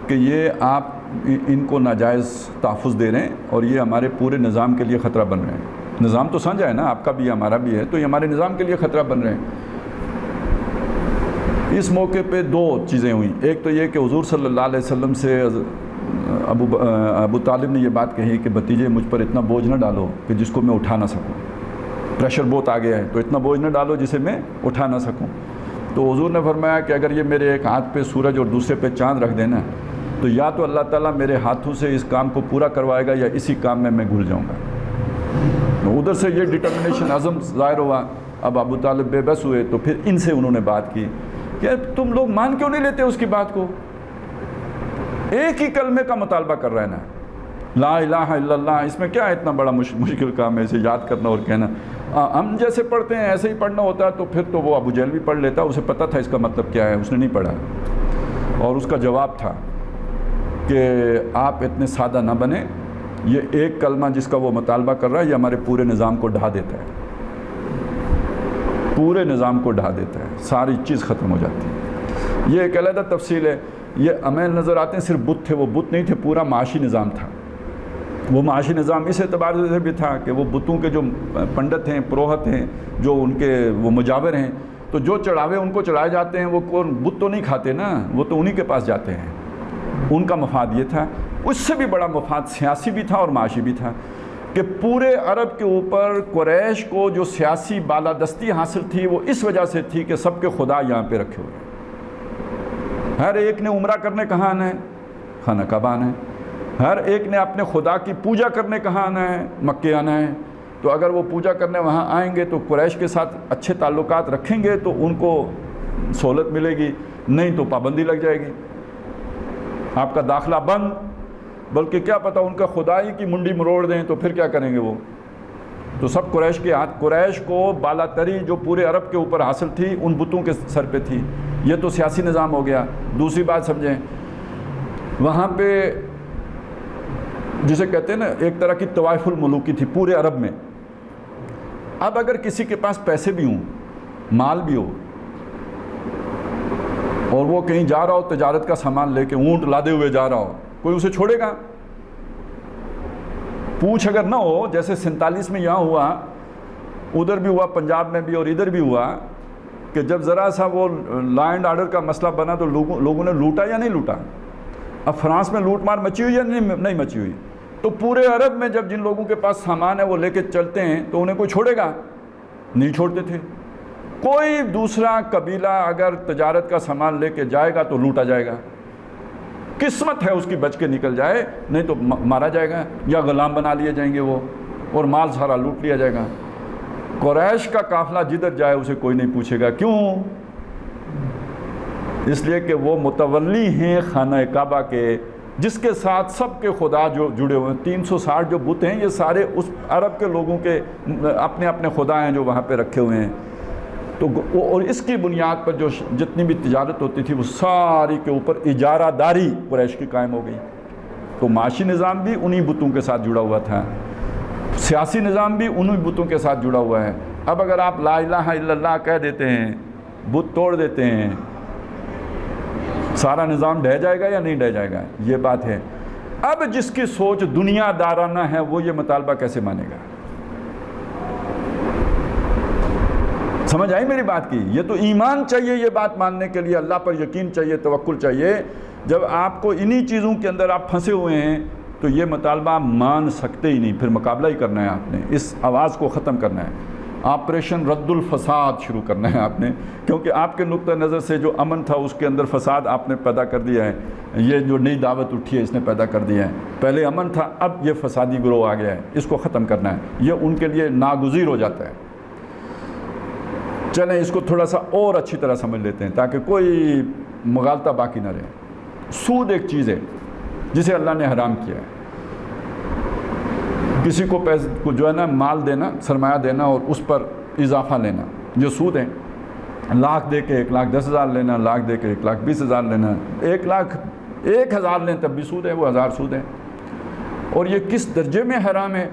کہ یہ آپ ان کو ناجائز تحفظ دے رہے ہیں اور یہ ہمارے پورے نظام کے لیے خطرہ بن رہے ہیں۔ نظام تو سانجھا ہے نا، آپ کا بھی ہے ہمارا بھی ہے، تو یہ ہمارے نظام کے لیے خطرہ بن رہے ہیں۔ اس موقع پہ دو چیزیں ہوئیں، ایک تو یہ کہ حضور صلی اللہ علیہ وسلم سے ابو طالب نے یہ بات کہی کہ بھتیجے مجھ پر اتنا بوجھ نہ ڈالو کہ جس کو میں اٹھا نہ سکوں، پریشر بہت آ گیا ہے، تو اتنا بوجھ نہ ڈالو جسے میں اٹھا نہ سکوں۔ تو حضور نے فرمایا کہ اگر یہ میرے ایک ہاتھ پہ سورج اور دوسرے پہ چاند رکھ دینا تو یا تو اللہ تعالیٰ میرے ہاتھوں سے اس کام کو پورا کروائے گا یا اسی کام میں گھل جاؤں گا۔ ادھر سے یہ ڈٹرمنیشن عزم ظاہر ہوا۔ اب ابو طالب بے بس ہوئے تو پھر ان سے انہوں نے بات کی کہ تم لوگ مان کیوں نہیں لیتے اس کی بات کو؟ ایک ہی کلمے کا مطالبہ کر رہا ہے نا، لا الہ الا اللہ، اس میں کیا اتنا بڑا مشکل کام ہے اسے یاد کرنا اور کہنا؟ ہم جیسے پڑھتے ہیں ایسے ہی پڑھنا ہوتا ہے۔ تو پھر تو وہ ابو جہل بھی پڑھ لیتا، اسے پتہ تھا اس کا مطلب کیا ہے، اس نے نہیں پڑھا، اور اس کا جواب تھا کہ آپ اتنے سادہ نہ بنیں، یہ ایک کلمہ جس کا وہ مطالبہ کر رہا ہے یہ ہمارے پورے نظام کو ڈھا دیتا ہے، پورے نظام کو ڈھا دیتا ہے، ساری چیز ختم ہو جاتی ہے۔ یہ ایک علیحدہ تفصیل ہے۔ یہ عمل نظر آتے ہیں، صرف بت تھے، وہ بت نہیں تھے، پورا معاشی نظام تھا۔ وہ معاشی نظام اس اعتبار سے بھی تھا کہ وہ بتوں کے جو پنڈت ہیں، پروہت ہیں، جو ان کے وہ مجاور ہیں، تو جو چڑھاوے ان کو چڑھائے جاتے ہیں وہ کون؟ بت تو نہیں کھاتے نا، وہ تو انہی کے پاس جاتے ہیں۔ ان کا مفاد یہ تھا۔ اس سے بھی بڑا مفاد سیاسی بھی تھا اور معاشی بھی تھا کہ پورے عرب کے اوپر قریش کو جو سیاسی بالادستی حاصل تھی وہ اس وجہ سے تھی کہ سب کے خدا یہاں پہ رکھے ہوئے ہیں۔ ہر ایک نے عمرہ کرنے کہاں آنا ہے؟ خانہ کعبہ آنا ہے۔ ہر ایک نے اپنے خدا کی پوجا کرنے کہاں آنا ہے؟ مکے آنا ہے۔ تو اگر وہ پوجا کرنے وہاں آئیں گے تو قریش کے ساتھ اچھے تعلقات رکھیں گے تو ان کو سہولت ملے گی، نہیں تو پابندی لگ جائے گی، آپ کا داخلہ بند۔ بلکہ کیا پتہ ان کا خدائی کی منڈی مروڑ دیں تو پھر کیا کریں گے وہ؟ تو سب قریش کے ہاتھ، قریش کو بالا تری جو پورے عرب کے اوپر حاصل تھی ان بتوں کے سر پہ تھی۔ یہ تو سیاسی نظام ہو گیا۔ دوسری بات سمجھیں، وہاں پہ جسے کہتے ہیں نا ایک طرح کی طوائف الملوکی تھی پورے عرب میں۔ اب اگر کسی کے پاس پیسے بھی ہوں، مال بھی ہو، اور وہ کہیں جا رہا ہو تجارت کا سامان لے کے، اونٹ لادے ہوئے جا رہا ہو، کوئی اسے چھوڑے گا؟ پوچھ اگر نہ ہو، جیسے 47 میں یہاں ہوا، ادھر بھی ہوا، پنجاب میں بھی اور ادھر بھی ہوا، کہ جب ذرا سا وہ لا اینڈ آرڈر کا مسئلہ بنا تو لوگوں نے لوٹا یا نہیں لوٹا؟ اب فرانس میں لوٹ مار مچی ہوئی یا نہیں مچی ہوئی؟ تو پورے عرب میں جب جن لوگوں کے پاس سامان ہے وہ لے کے چلتے ہیں تو انہیں کوئی چھوڑے گا؟ نہیں چھوڑتے تھے۔ کوئی دوسرا قبیلہ اگر تجارت کا سامان لے کے جائے گا تو لوٹا جائے گا، قسمت ہے اس کی بچ کے نکل جائے، نہیں تو مارا جائے گا یا غلام بنا لیے جائیں گے وہ، اور مال سارا لوٹ لیا جائے گا۔ قریش کا قافلہ جدھر جائے اسے کوئی نہیں پوچھے گا، کیوں؟ اس لیے کہ وہ متولی ہیں خانہ کعبہ کے، جس کے ساتھ سب کے خدا جو جڑے ہوئے ہیں۔ 360 جو بت ہیں یہ سارے اس عرب کے لوگوں کے اپنے اپنے خدا ہیں جو وہاں پہ رکھے ہوئے ہیں۔ تو اور اس کی بنیاد پر جو جتنی بھی تجارت ہوتی تھی وہ ساری کے اوپر اجارہ داری قریش کی قائم ہو گئی۔ تو معاشی نظام بھی انہی بتوں کے ساتھ جڑا ہوا تھا، سیاسی نظام بھی انہی بتوں کے ساتھ جڑا ہوا ہے۔ اب اگر آپ لا الہ الا اللہ کہہ دیتے ہیں، بت توڑ دیتے ہیں، سارا نظام ڈھہ جائے گا یا نہیں ڈھہ جائے گا؟ یہ بات ہے۔ اب جس کی سوچ دنیا دارانہ ہے وہ یہ مطالبہ کیسے مانے گا؟ سمجھ آئی میری بات کی؟ یہ تو ایمان چاہیے یہ بات ماننے کے لیے، اللہ پر یقین چاہیے، توکل چاہیے۔ جب آپ کو انہی چیزوں کے اندر آپ پھنسے ہوئے ہیں تو یہ مطالبہ آپ مان سکتے ہی نہیں، پھر مقابلہ ہی کرنا ہے آپ نے، اس آواز کو ختم کرنا ہے، آپریشن رد الفساد شروع کرنا ہے آپ نے، کیونکہ آپ کے نقطہ نظر سے جو امن تھا اس کے اندر فساد آپ نے پیدا کر دیا ہے۔ یہ جو نئی دعوت اٹھی ہے اس نے پیدا کر دیا ہے، پہلے امن تھا اب یہ فسادی گروہ آ گیا ہے، اس کو ختم کرنا ہے، یہ ان کے لیے ناگزیر ہو جاتا ہے۔ چلیں اس کو تھوڑا سا اور اچھی طرح سمجھ لیتے ہیں تاکہ کوئی مغالطہ باقی نہ رہے۔ سود ایک چیز ہے جسے اللہ نے حرام کیا ہے۔ کسی کو پیسے کو جو ہے نا مال دینا، سرمایہ دینا اور اس پر اضافہ لینا، جو سود ہے، لاکھ دے کے 1,10,000 لینا، لاکھ دے کے 1,20,000 لینا، 1,01,000 لیں تب بھی سود ہے، وہ 1000 سود ہے۔ اور یہ کس درجے میں حرام ہے؟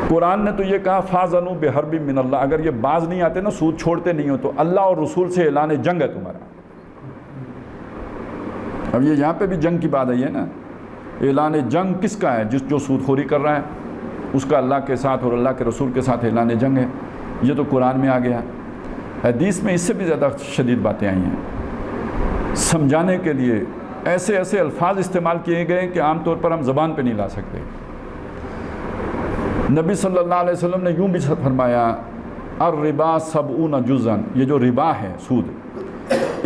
قرآن نے تو یہ کہا فَاذَنُوا بِحَرْبٍ مِّنَ اللَّهِ، اگر یہ باز نہیں آتے نا، سود چھوڑتے نہیں ہو تو اللہ اور رسول سے اعلان جنگ ہے تمہارا۔ اب یہ یہاں پہ بھی جنگ کی بات آئی ہے نا، اعلان جنگ کس کا ہے؟ جو سود خوری کر رہا ہے اس کا اللہ کے ساتھ اور اللہ کے رسول کے ساتھ اعلان جنگ ہے۔ یہ تو قرآن میں آ گیا۔ حدیث میں اس سے بھی زیادہ شدید باتیں آئی ہیں، سمجھانے کے لیے ایسے ایسے الفاظ استعمال کیے گئے کہ عام طور پر ہم زبان پہ نہیں لا سکتے۔ نبی صلی اللہ علیہ وسلم نے یوں بھی فرمایا الربا 70 جزءا، یہ جو ربا ہے سود،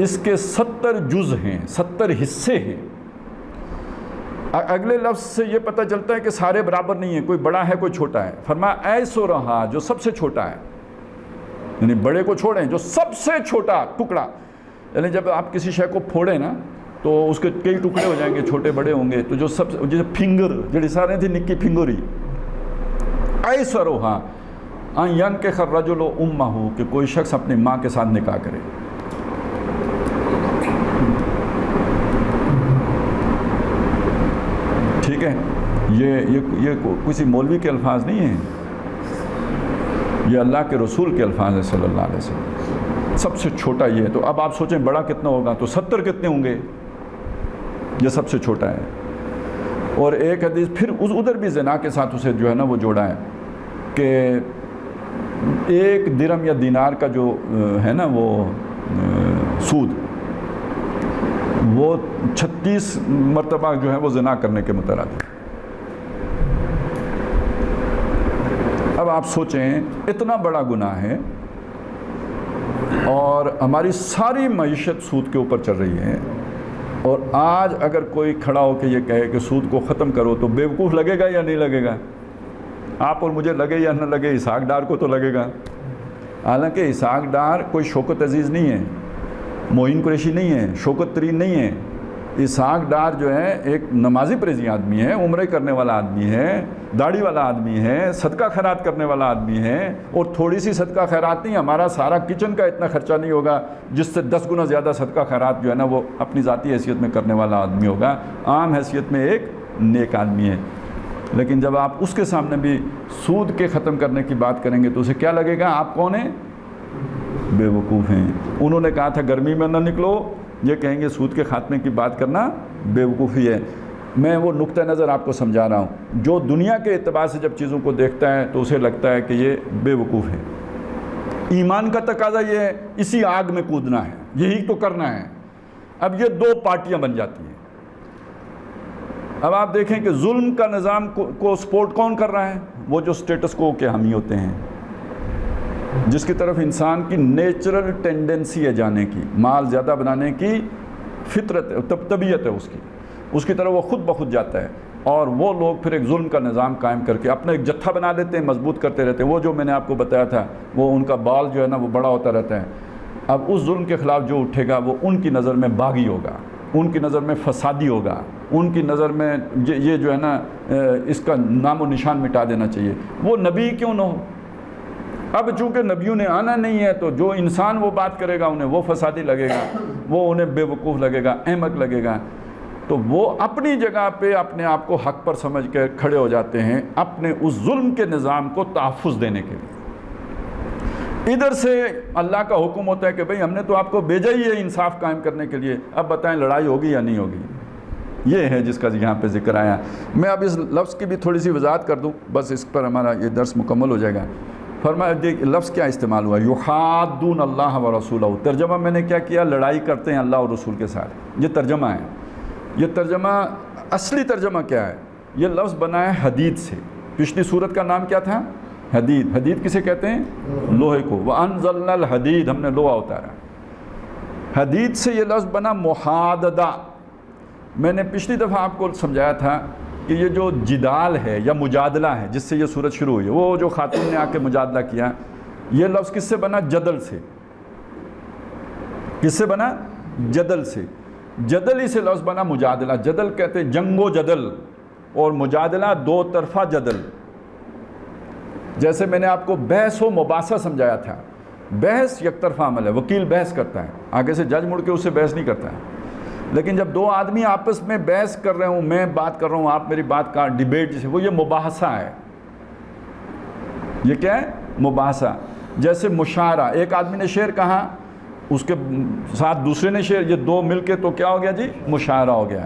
اس کے 70 جز ہیں، 70 حصے ہیں۔ اگلے لفظ سے یہ پتہ چلتا ہے کہ سارے برابر نہیں ہیں، کوئی بڑا ہے کوئی چھوٹا ہے۔ فرمایا ایسو رہا جو سب سے چھوٹا ہے، یعنی بڑے کو چھوڑیں، جو سب سے چھوٹا ٹکڑا، یعنی جب آپ کسی شے کو پھوڑیں نا تو اس کے کئی ٹکڑے ہو جائیں گے، چھوٹے بڑے ہوں گے، تو جو سب سے جیسے فنگر جڑی سارے تھی نکی فنگری، ایسا روحا ان ینکح الرجل امہ، کہ کوئی شخص اپنی ماں کے ساتھ نکاح کرے۔ ٹھیک ہے، یہ کسی مولوی کے الفاظ نہیں ہیں، یہ اللہ کے رسول کے الفاظ ہیں صلی اللہ علیہ وسلم۔ سب سے چھوٹا یہ ہے، تو اب آپ سوچیں بڑا کتنا ہوگا، تو 70 کتنے ہوں گے؟ یہ سب سے چھوٹا ہے۔ اور ایک حدیث پھر ادھر بھی زنا کے ساتھ اسے جو ہے نا وہ جوڑا ہے کہ 1 درہم یا دینار کا جو ہے نا وہ سود، وہ 36 مرتبہ جو ہے وہ زنا کرنے کے مترادف۔ اب آپ سوچیں اتنا بڑا گناہ ہے اور ہماری ساری معیشت سود کے اوپر چل رہی ہے، اور آج اگر کوئی کھڑا ہو کے یہ کہے کہ سود کو ختم کرو تو بیوقوف لگے گا یا نہیں لگے گا؟ آپ اور مجھے لگے یا نہ لگے، اسحاق ڈار کو تو لگے گا۔ حالانکہ اسحاق ڈار کوئی شوکت عزیز نہیں ہے، معین قریشی نہیں ہے، شوکت ترین نہیں ہے۔ اسحاق ڈار جو ہے ایک نمازی پرہیزی آدمی ہے، عمرے کرنے والا آدمی ہے، داڑھی والا آدمی ہے، صدقہ خیرات کرنے والا آدمی ہے، اور تھوڑی سی صدقہ خیرات نہیں، ہمارا سارا کچن کا اتنا خرچہ نہیں ہوگا جس سے 10 گنا زیادہ صدقہ خیرات جو ہے نا وہ اپنی ذاتی حیثیت میں کرنے والا آدمی ہوگا، عام حیثیت میں ایک نیک آدمی ہے۔ لیکن جب آپ اس کے سامنے بھی سود کے ختم کرنے کی بات کریں گے تو اسے کیا لگے گا؟ آپ کون ہیں؟ بے وقوف ہیں۔ انہوں نے کہا تھا گرمی میں نہ نکلو، یہ کہیں گے سود کے خاتمے کی بات کرنا بے وقوفی ہے۔ میں وہ نقطہ نظر آپ کو سمجھا رہا ہوں، جو دنیا کے اعتبار سے جب چیزوں کو دیکھتا ہے تو اسے لگتا ہے کہ یہ بے وقوف ہے۔ ایمان کا تقاضا یہ ہے، اسی آگ میں کودنا ہے، یہی تو کرنا ہے۔ اب یہ دو پارٹیاں بن جاتی ہیں۔ اب آپ دیکھیں کہ ظلم کا نظام کو سپورٹ کون کر رہا ہے؟ وہ جو سٹیٹس کو کے حامی ہوتے ہیں، جس کی طرف انسان کی نیچرل ٹینڈنسی ہے جانے کی، مال زیادہ بنانے کی فطرت ہے، طبیعت ہے اس کی طرف وہ خود بخود جاتا ہے، اور وہ لوگ پھر ایک ظلم کا نظام قائم کر کے اپنا ایک جتھا بنا لیتے ہیں، مضبوط کرتے رہتے ہیں۔ وہ جو میں نے آپ کو بتایا تھا، وہ ان کا بال جو ہے نا وہ بڑا ہوتا رہتا ہے۔ اب اس ظلم کے خلاف جو اٹھے گا وہ ان کی نظر میں باغی ہوگا، ان کی نظر میں فسادی ہوگا، ان کی نظر میں یہ جو ہے نا اس کا نام و نشان مٹا دینا چاہیے، وہ نبی کیوں نہ ہو۔ اب چونکہ نبیوں نے آنا نہیں ہے تو جو انسان وہ بات کرے گا انہیں وہ فسادی لگے گا، وہ انہیں بے وقوف لگے گا، احمق لگے گا، تو وہ اپنی جگہ پہ اپنے آپ کو حق پر سمجھ کے کھڑے ہو جاتے ہیں اپنے اس ظلم کے نظام کو تحفظ دینے کے لیے۔ ادھر سے اللہ کا حکم ہوتا ہے کہ بھئی ہم نے تو آپ کو بھیجا ہی ہے انصاف قائم کرنے کے لیے، اب بتائیں لڑائی ہوگی یا نہیں ہوگی۔ یہ ہے جس کا یہاں پہ ذکر آیا۔ میں اب اس لفظ کی بھی تھوڑی سی وضاحت کر دوں، بس اس پر ہمارا یہ درس مکمل ہو جائے گا۔ فرمایا دیکھ لفظ کیا استعمال ہوا، یحادون اللہ و رسولہ۔ ترجمہ میں نے کیا کیا، لڑائی کرتے ہیں اللہ اور رسول کے ساتھ، یہ ترجمہ ہے۔ یہ ترجمہ اصلی ترجمہ کیا ہے، یہ لفظ بنا ہے حدید سے۔ پچھلی سورت کا نام کیا تھا، حدید۔ حدید کسے کہتے ہیں، لوہے کو۔ وَأَنزَلْنَا الْحَدِيدَ، ہم نے لوہا اتارا۔ حدید سے یہ لفظ بنا محاددہ۔ میں نے پچھلی دفعہ آپ کو سمجھایا تھا کہ یہ جو جدال ہے یا مجادلہ ہے جس سے یہ سورت شروع ہوئی ہے، وہ جو خاتون نے آ کے مجادلہ کیا، یہ لفظ کس سے بنا، جدل سے۔ کس سے بنا، جدل سے۔ جدل ہی سے لفظ بنا مجادلہ۔ جدل کہتے ہیں جنگ و جدل، اور مجادلہ دو طرفہ جدل۔ جیسے میں نے آپ کو بحث و مباحثہ سمجھایا تھا، بحث یک طرفہ عمل ہے، وکیل بحث کرتا ہے، آگے سے جج مڑ کے اس سے بحث نہیں کرتا ہے۔ لیکن جب دو آدمی آپس میں بحث کر رہے ہوں، میں بات کر رہا ہوں، آپ میری بات کا ڈیبیٹ جسے، وہ یہ مباحثہ ہے۔ یہ کیا ہے، مباحثہ۔ جیسے مشاعرہ، ایک آدمی نے شعر کہا، اس کے ساتھ دوسرے نے شعر، یہ دو مل کے تو کیا ہو گیا جی، مشاعرہ ہو گیا۔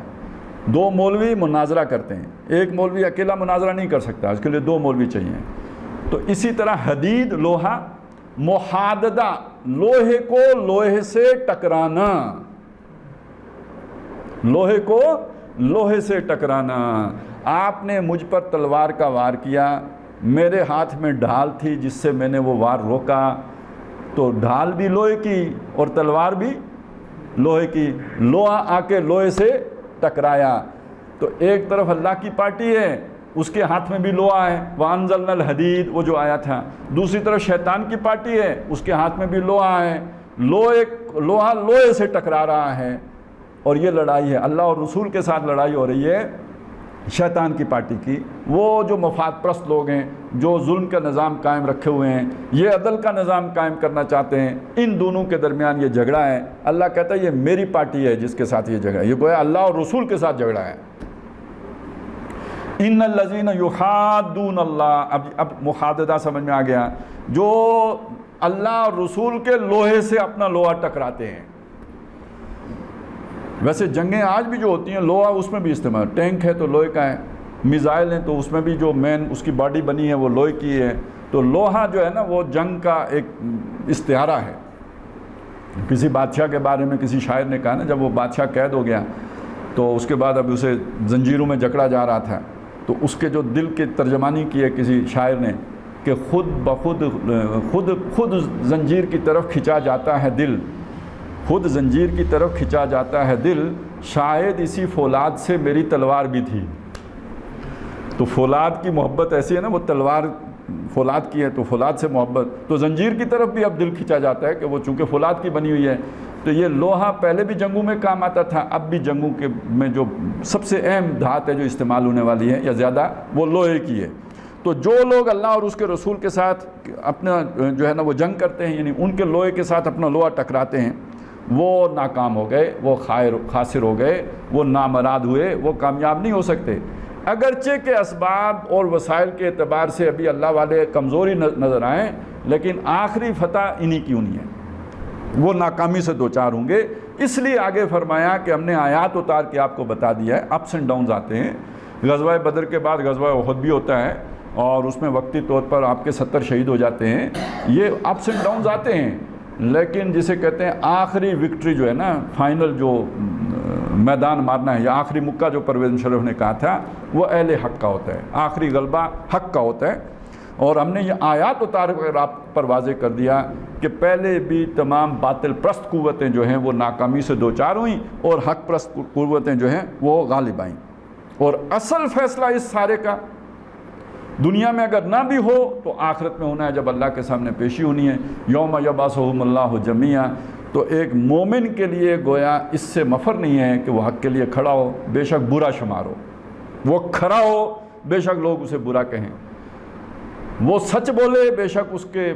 دو مولوی مناظرہ کرتے ہیں، ایک مولوی اکیلا مناظرہ نہیں کر سکتا، اس کے لیے دو مولوی چاہیے۔ تو اسی طرح حدید لوہا، محاددہ لوہے کو لوہے سے ٹکرانا، لوہے کو لوہے سے ٹکرانا۔ آپ نے مجھ پر تلوار کا وار کیا، میرے ہاتھ میں ڈھال تھی جس سے میں نے وہ وار روکا، تو ڈھال بھی لوہے کی اور تلوار بھی لوہے کی، لوہا آ کے لوہے سے ٹکرایا۔ تو ایک طرف اللہ کی پارٹی ہے، اس کے ہاتھ میں بھی لوہا ہے، وَأَنزَلْنَا الْحَدِيدَ، وہ جو آیا تھا۔ دوسری طرف شیطان کی پارٹی ہے، اس کے ہاتھ میں بھی لوہا ہے، لوہا لوہے سے ٹکرا رہا ہے، اور یہ لڑائی ہے، اللہ اور رسول کے ساتھ لڑائی ہو رہی ہے شیطان کی پارٹی کی۔ وہ جو مفاد پرست لوگ ہیں، جو ظلم کا نظام قائم رکھے ہوئے ہیں، یہ عدل کا نظام قائم کرنا چاہتے ہیں، ان دونوں کے درمیان یہ جھگڑا ہے۔ اللہ کہتا ہے یہ میری پارٹی ہے جس کے ساتھ یہ جھگڑا ہے، یہ گویا اللہ اور رسول کے ساتھ جھگڑا ہے۔ ان الذین یحادون اللہ، اب محاددہ سمجھ میں آ گیا، جو اللہ اور رسول کے لوہے سے اپنا لوہا ٹکراتے ہیں۔ ویسے جنگیں آج بھی جو ہوتی ہیں لوہا اس میں بھی استعمال، ٹینک ہے تو لوہے کا ہے، میزائل ہیں تو اس میں بھی جو مین اس کی باڈی بنی ہے وہ لوہے کی ہے۔ تو لوہا جو ہے نا وہ جنگ کا ایک استعارہ ہے۔ کسی بادشاہ کے بارے میں کسی شاعر نے کہا نا، جب وہ بادشاہ قید ہو گیا تو اس کے بعد اب اسے زنجیروں میں جکڑا جا رہا تھا، تو اس کے جو دل کی ترجمانی کی ہے کسی شاعر نے کہ خود بخود خود زنجیر کی طرف کھنچا جاتا ہے دل، خود زنجیر کی طرف کھنچا جاتا ہے دل، شاید اسی فولاد سے میری تلوار بھی تھی۔ تو فولاد کی محبت ایسی ہے نا، وہ تلوار فولاد کی ہے تو فولاد سے محبت، تو زنجیر کی طرف بھی اب دل کھنچا جاتا ہے کہ وہ چونکہ فولاد کی بنی ہوئی ہے۔ تو یہ لوہا پہلے بھی جنگوں میں کام آتا تھا، اب بھی جنگوں کے میں جو سب سے اہم دھات ہے جو استعمال ہونے والی ہے یا زیادہ، وہ لوہے کی ہے۔ تو جو لوگ اللہ اور اس کے رسول کے ساتھ اپنا جو ہے نا وہ جنگ کرتے ہیں، یعنی ان کے لوہے کے ساتھ اپنا لوہا ٹکراتے ہیں، وہ ناکام ہو گئے، وہ خاسر ہو گئے، وہ نامراد ہوئے، وہ کامیاب نہیں ہو سکتے۔ اگرچہ کہ اسباب اور وسائل کے اعتبار سے ابھی اللہ والے کمزوری نظر آئیں، لیکن آخری فتح انہی کی ہونی ہے، وہ ناکامی سے دوچار ہوں گے۔ اس لیے آگے فرمایا کہ ہم نے آیات اتار کے آپ کو بتا دیا ہے، اپس اینڈ ڈاؤنز آتے ہیں۔ غزوہ بدر کے بعد غزوہ احد بھی ہوتا ہے، اور اس میں وقتی طور پر آپ کے 70 شہید ہو جاتے ہیں، یہ اپس اینڈ ڈاؤنز آتے ہیں، لیکن جسے کہتے ہیں آخری وکٹری جو ہے نا، فائنل جو میدان مارنا ہے یا آخری مکہ جو پرویز مشرف نے کہا تھا، وہ اہل حق کا ہوتا ہے، آخری غلبہ حق کا ہوتا ہے۔ اور ہم نے یہ آیات اتار کر آپ پر واضح کر دیا کہ پہلے بھی تمام باطل پرست قوتیں جو ہیں وہ ناکامی سے دوچار ہوئیں اور حق پرست قوتیں جو ہیں وہ غالب آئیں۔ اور اصل فیصلہ اس سارے کا دنیا میں اگر نہ بھی ہو تو آخرت میں ہونا ہے، جب اللہ کے سامنے پیشی ہونی ہے، یوم یبعثہم اللہ جمیعا۔ تو ایک مومن کے لیے گویا اس سے مفر نہیں ہے کہ وہ حق کے لیے کھڑا ہو، بے شک برا شمار ہو، وہ کھڑا ہو بے شک لوگ اسے برا کہیں، وہ سچ بولے بے شک اس کے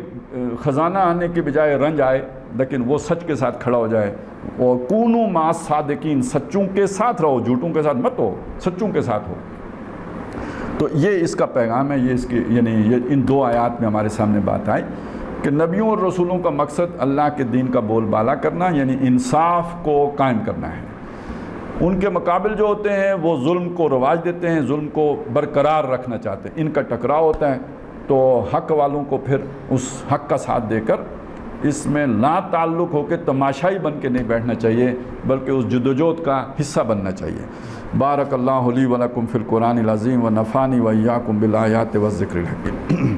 خزانہ آنے کی بجائے رنج آئے، لیکن وہ سچ کے ساتھ کھڑا ہو جائے۔ اور کونوا مع الصادقین، سچوں کے ساتھ رہو، جھوٹوں کے ساتھ مت ہو، سچوں کے ساتھ ہو۔ تو یہ اس کا پیغام ہے، یہ اس کی یعنی یہ ان دو آیات میں ہمارے سامنے بات آئی کہ نبیوں اور رسولوں کا مقصد اللہ کے دین کا بول بالا کرنا، یعنی انصاف کو قائم کرنا ہے۔ ان کے مقابل جو ہوتے ہیں وہ ظلم کو رواج دیتے ہیں، ظلم کو برقرار رکھنا چاہتے ہیں، ان کا ٹکراؤ ہوتا ہے۔ تو حق والوں کو پھر اس حق کا ساتھ دے کر اس میں لا تعلق ہو کے تماشائی بن کے نہیں بیٹھنا چاہیے، بلکہ اس جدوجہد کا حصہ بننا چاہیے۔ بارک اللہ لی و لکم فی القرآن العظیم و نفعنی و ایاکم بالآیات والذکر الحکیم۔